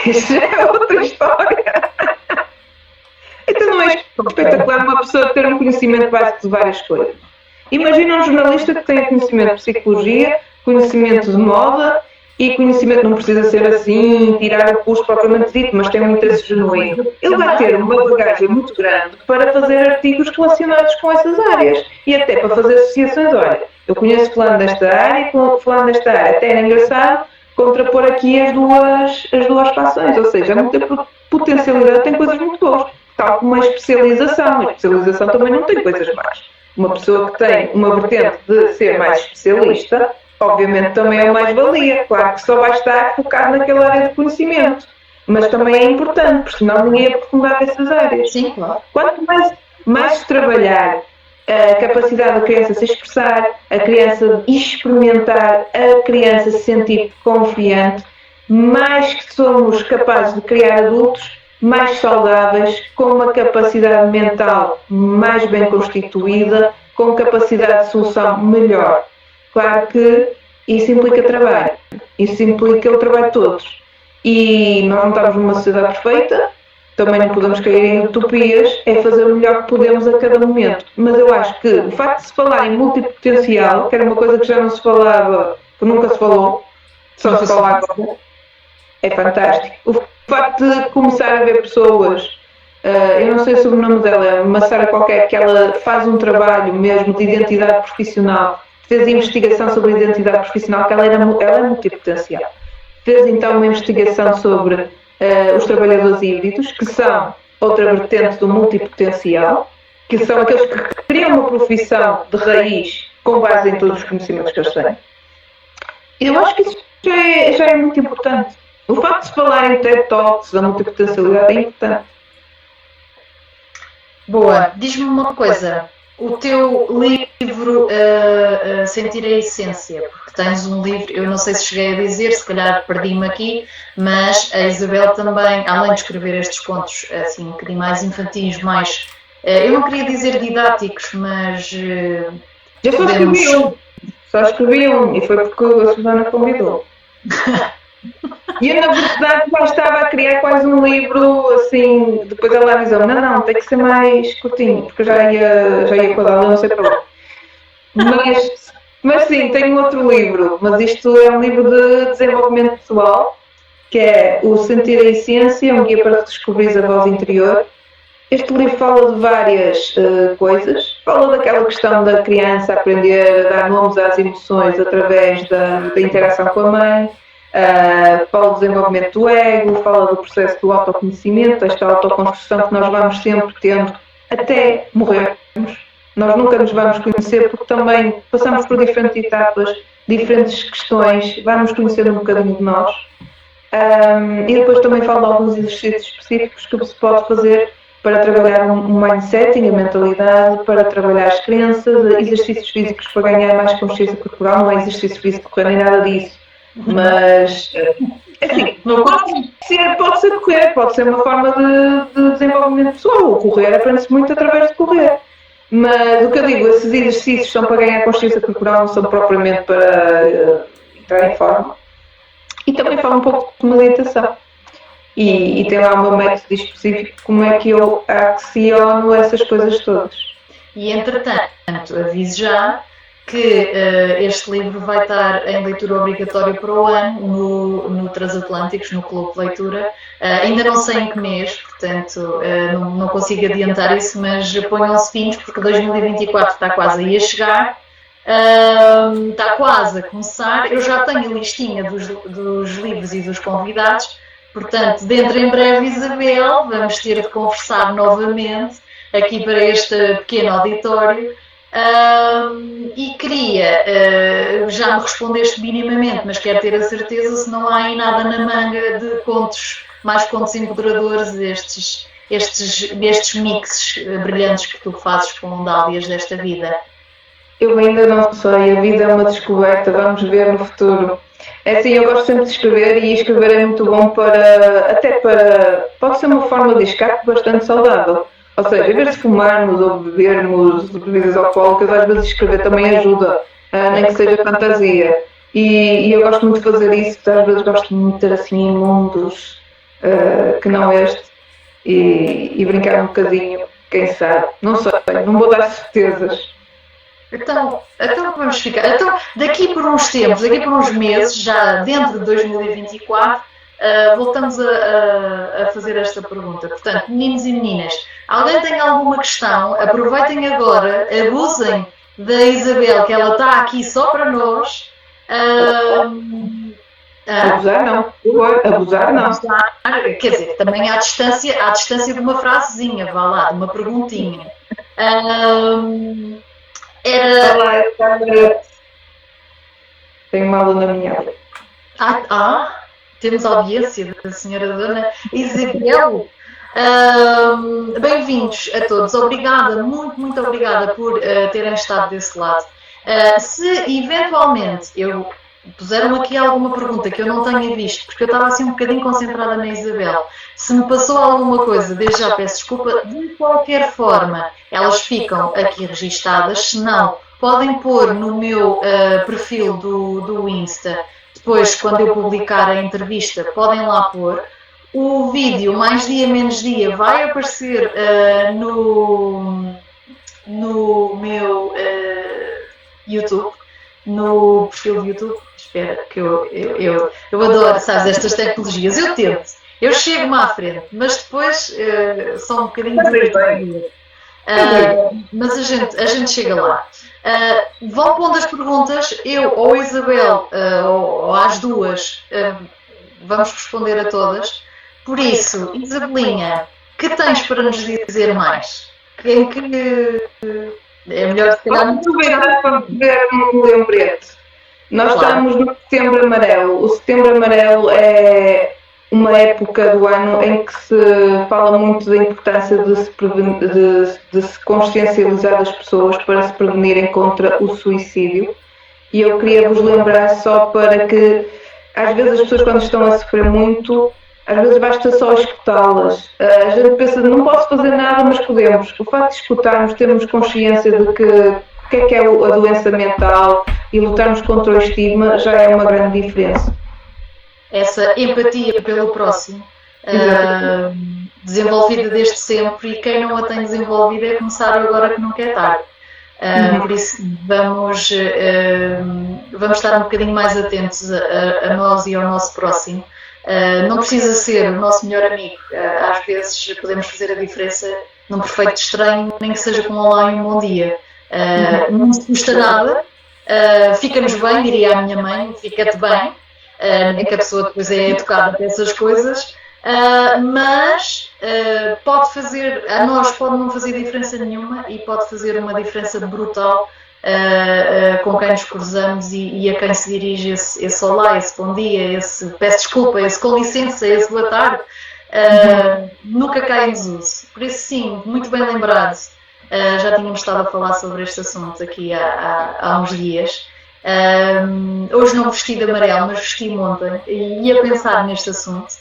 S2: Isso já é outra história. Então não é espetacular uma pessoa ter um conhecimento básico de várias coisas. Imagina um jornalista que tenha conhecimento de psicologia, conhecimento de moda e conhecimento não precisa ser assim, tirar o curso propriamente dito, mas tem um interesse genuíno, ele vai ter uma bagagem muito grande para fazer artigos relacionados com essas áreas e até para fazer associações. Olha, eu conheço fulano desta área, fulano desta área, até era engraçado contrapor aqui as duas passões, ou seja, há muita potencialidade, tem coisas muito boas, tal como a especialização. A especialização também não tem coisas más. Uma pessoa que tem uma vertente de ser mais especialista, obviamente também é mais-valia, claro que só vai estar focado naquela área de conhecimento, mas também é importante, porque senão ninguém é aprofundar nessas áreas.
S3: Sim, claro.
S2: Quanto mais se trabalhar a capacidade da criança se expressar, a criança experimentar, a criança se sentir confiante, mais que somos capazes de criar adultos mais saudáveis, com uma capacidade mental mais bem constituída, com capacidade de solução melhor. Claro que isso implica trabalho, isso implica o trabalho de todos. E nós não estamos numa sociedade perfeita, também não podemos cair em utopias, é fazer o melhor que podemos a cada momento. Mas eu acho que o facto de se falar em multipotencial, que era uma coisa que já não se falava, que nunca se falou, só se fala agora, é fantástico. O facto de começar a ver pessoas, eu não sei se o nome dela é uma Sara qualquer, que ela faz um trabalho mesmo de identidade profissional, fez investigação sobre a identidade profissional, que ela é multipotencial. Fez então uma investigação sobre os trabalhadores híbridos, que são outra vertente do multipotencial, que são aqueles que criam uma profissão de raiz com base em todos os conhecimentos que eles têm. Eu acho que isso já é muito importante. O facto de se falar em TED Talks da multipotencialidade é importante.
S3: Boa, diz-me uma coisa, o teu livro Sentir a Essência, porque tens um livro, eu não sei se cheguei a dizer, se calhar perdi-me aqui, mas a Isabel também, além de escrever estes contos assim, um bocadinho mais infantis, mais, eu não queria dizer didáticos, mas...
S2: Eu só escrevi um, e foi porque a Susana convidou. E eu, na verdade, já estava a criar quase um livro, assim, depois ela avisou, não, tem que ser mais curtinho, porque eu já ia com a Dala, não sei para lá. Mas sim, tenho outro livro, mas isto é um livro de desenvolvimento pessoal, que é o Sentir a Essência, um guia para descobrir a voz interior. Este livro fala de várias coisas, fala daquela questão da criança aprender a dar nomes às emoções através da interação com a mãe, fala do desenvolvimento do ego, fala do processo do autoconhecimento, esta autoconstrução que nós vamos sempre tendo até morrermos. Nós nunca nos vamos conhecer porque também passamos por diferentes etapas, diferentes questões, vamos conhecendo um bocadinho de nós. E depois também falo de alguns exercícios específicos que se pode fazer para trabalhar um mindset e a mentalidade, para trabalhar as crenças, exercícios físicos para ganhar mais consciência corporal, não é exercício físico correr nem nada disso, mas assim, pode ser correr, pode ser uma forma de desenvolvimento pessoal, o correr aprende-se muito através de correr, mas o que eu digo, esses exercícios são para ganhar consciência corporal, não são propriamente para entrar em forma, e também falo um pouco de meditação. E tem lá o meu método específico, como é que eu acciono essas coisas todas.
S3: E entretanto, aviso já que este livro vai estar em leitura obrigatória para o ano no Transatlânticos, no Clube de Leitura. Ainda não sei em que mês, portanto não consigo adiantar isso, mas ponham-se fins porque 2024 está quase aí a chegar. Está quase a começar. Eu já tenho a listinha dos livros e dos convidados. Portanto, dentro em breve, Isabel, vamos ter de conversar novamente aqui para este pequeno auditório. E queria, já me respondeste minimamente, mas quero ter a certeza se não há aí nada na manga de contos, mais contos empoderadores, destes mixes brilhantes que tu fazes com dálias desta vida.
S2: Eu ainda não sei, a vida é uma descoberta, vamos ver no futuro. É assim, eu gosto sempre de escrever e escrever é muito bom pode ser uma forma de escape bastante saudável. Ou seja, em vez de fumarmos ou bebermos bebidas alcoólicas, às vezes escrever também ajuda, nem que seja fantasia. E eu gosto muito de fazer isso, às vezes gosto muito de ter assim em mundos que não este e brincar um bocadinho, quem sabe. Não sei, não vou dar certezas.
S3: Então vamos ficar. Então, daqui por uns tempos, daqui por uns meses, já dentro de 2024, voltamos a fazer esta pergunta. Portanto, meninos e meninas, alguém tem alguma questão? Aproveitem agora, abusem da Isabel, que ela está aqui só para nós.
S2: Abusar não, abusar não.
S3: Quer dizer, também à distância de uma frasezinha, vá lá, de uma perguntinha.
S2: Tenho uma aluna minha ali.
S3: Temos a audiência da senhora Dona Isabel. Bem-vindos a todos. Obrigada, muito obrigada por terem estado desse lado. Se eventualmente puseram aqui alguma pergunta que eu não tenha visto, porque eu estava assim um bocadinho concentrada na Isabel. Se me passou alguma coisa, desde já peço desculpa. De qualquer forma, elas ficam aqui registadas. Se não, podem pôr no meu perfil do Insta. Depois, quando eu publicar a entrevista, podem lá pôr. O vídeo, mais dia, menos dia, vai aparecer no meu YouTube, no perfil do YouTube. Espera, que eu adoro, sabes, estas tecnologias. Eu tento, eu chego-me à frente, mas depois sou um bocadinho divertido. Mas a gente chega lá. Vão pondo as perguntas, eu ou a Isabel, ou às duas, vamos responder a todas. Por isso, Isabelinha, que tens para nos dizer mais? Em que é melhor se calhar.
S2: Vamos aproveitar para ver um lembrete. Nós estamos no Setembro Amarelo. O Setembro Amarelo é uma época do ano em que se fala muito da importância de se consciencializar as pessoas para se prevenirem contra o suicídio. E eu queria vos lembrar só para que, às vezes, as pessoas quando estão a sofrer muito, às vezes basta só escutá-las. A gente pensa, não posso fazer nada, mas podemos. O facto de escutarmos, termos consciência de o que é a doença mental e lutarmos contra o estigma já é uma grande diferença.
S3: Essa empatia pelo próximo, desenvolvida desde sempre, e quem não a tem desenvolvida é começar agora que nunca é tarde. Por isso vamos estar um bocadinho mais atentos a nós e ao nosso próximo. Não precisa ser o nosso melhor amigo, às vezes podemos fazer a diferença num perfeito estranho, nem que seja com um olá e um bom dia. Não se custa nada, fica-nos bem, diria a minha mãe, fica-te bem, é que a pessoa depois é educada para essas coisas, mas a nós pode não fazer diferença nenhuma e pode fazer uma diferença brutal com quem nos cruzamos e a quem se dirige esse olá, esse bom dia, esse peço desculpa, esse com licença, esse boa tarde, nunca cai em desuso. Por isso sim, muito bem lembrado. Já tínhamos estado a falar sobre este assunto aqui há uns dias. Hoje não vesti de amarelo, mas vesti ontem e ia pensar neste assunto.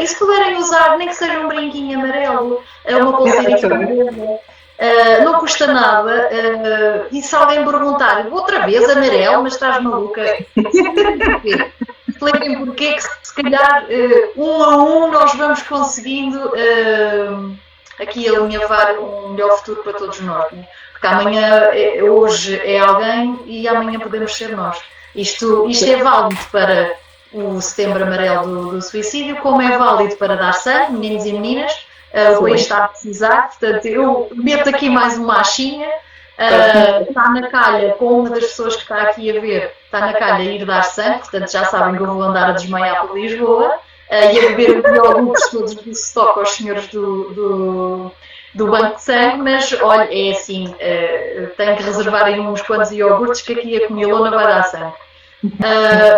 S3: E se puderem usar, nem que seja um brinquinho amarelo, uma pulseira amarela, não custa nada. E se alguém perguntar, outra vez amarelo, mas estás maluca? Expliquem porque que se calhar um a um nós vamos conseguindo aqui alinhavar um melhor futuro para todos nós, né? Porque amanhã, hoje é alguém e amanhã podemos ser nós. Isto é válido para o Setembro Amarelo do Suicídio, como é válido para dar sangue, meninos e meninas. O país está a precisar, portanto eu meto aqui mais uma achinha. Está na calha, com uma das pessoas que está aqui a ver, está na calha ir dar sangue, portanto já sabem que eu vou andar a desmaiar por Lisboa. E a beber os iogurtes todos do estoque aos senhores do banco de sangue, mas olha, é assim, tenho que reservar aí uns quantos iogurtes que aqui a comilona vai dar sangue.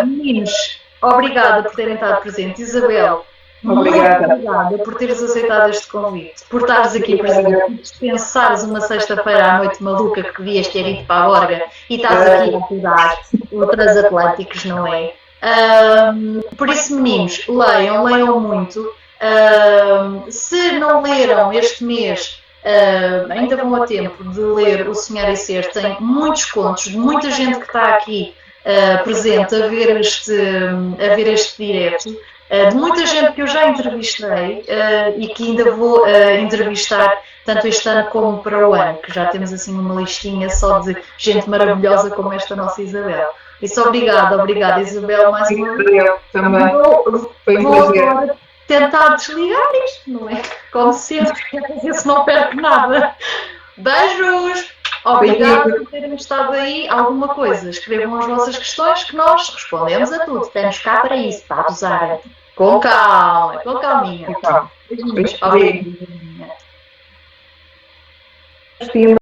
S3: Meninos, obrigada por terem estado presentes. Isabel,
S2: obrigada.
S3: Muito obrigada por teres aceitado este convite, por estares aqui presente, por dispensares uma sexta-feira à noite maluca que devias ter ido para a Borga e estás aqui a cuidar o Transatlânticos, não é? Por isso, meninos, leiam muito. Se não leram este mês, ainda vão a tempo de ler O Sonhar e Ser. Tem muitos contos de muita gente que está aqui presente a ver este direto. de muita gente que eu já entrevistei e que ainda vou entrevistar tanto este ano como para o ano, que já temos assim uma listinha só de gente maravilhosa como esta nossa Isabel. Isso, obrigada Isabel, mais uma vez.
S2: Eu também. Foi um
S3: Vou
S2: prazer.
S3: agora tentar desligar isto, não é? Como sempre, quer dizer, se não perco nada. Beijos! Obrigada por terem estado aí. Alguma coisa, escrevam as vossas questões que nós respondemos a tudo. Estamos cá para isso, para abusar. Com calma, com calminha.
S2: Então,
S3: Beijinhos. Obrigada.
S2: estima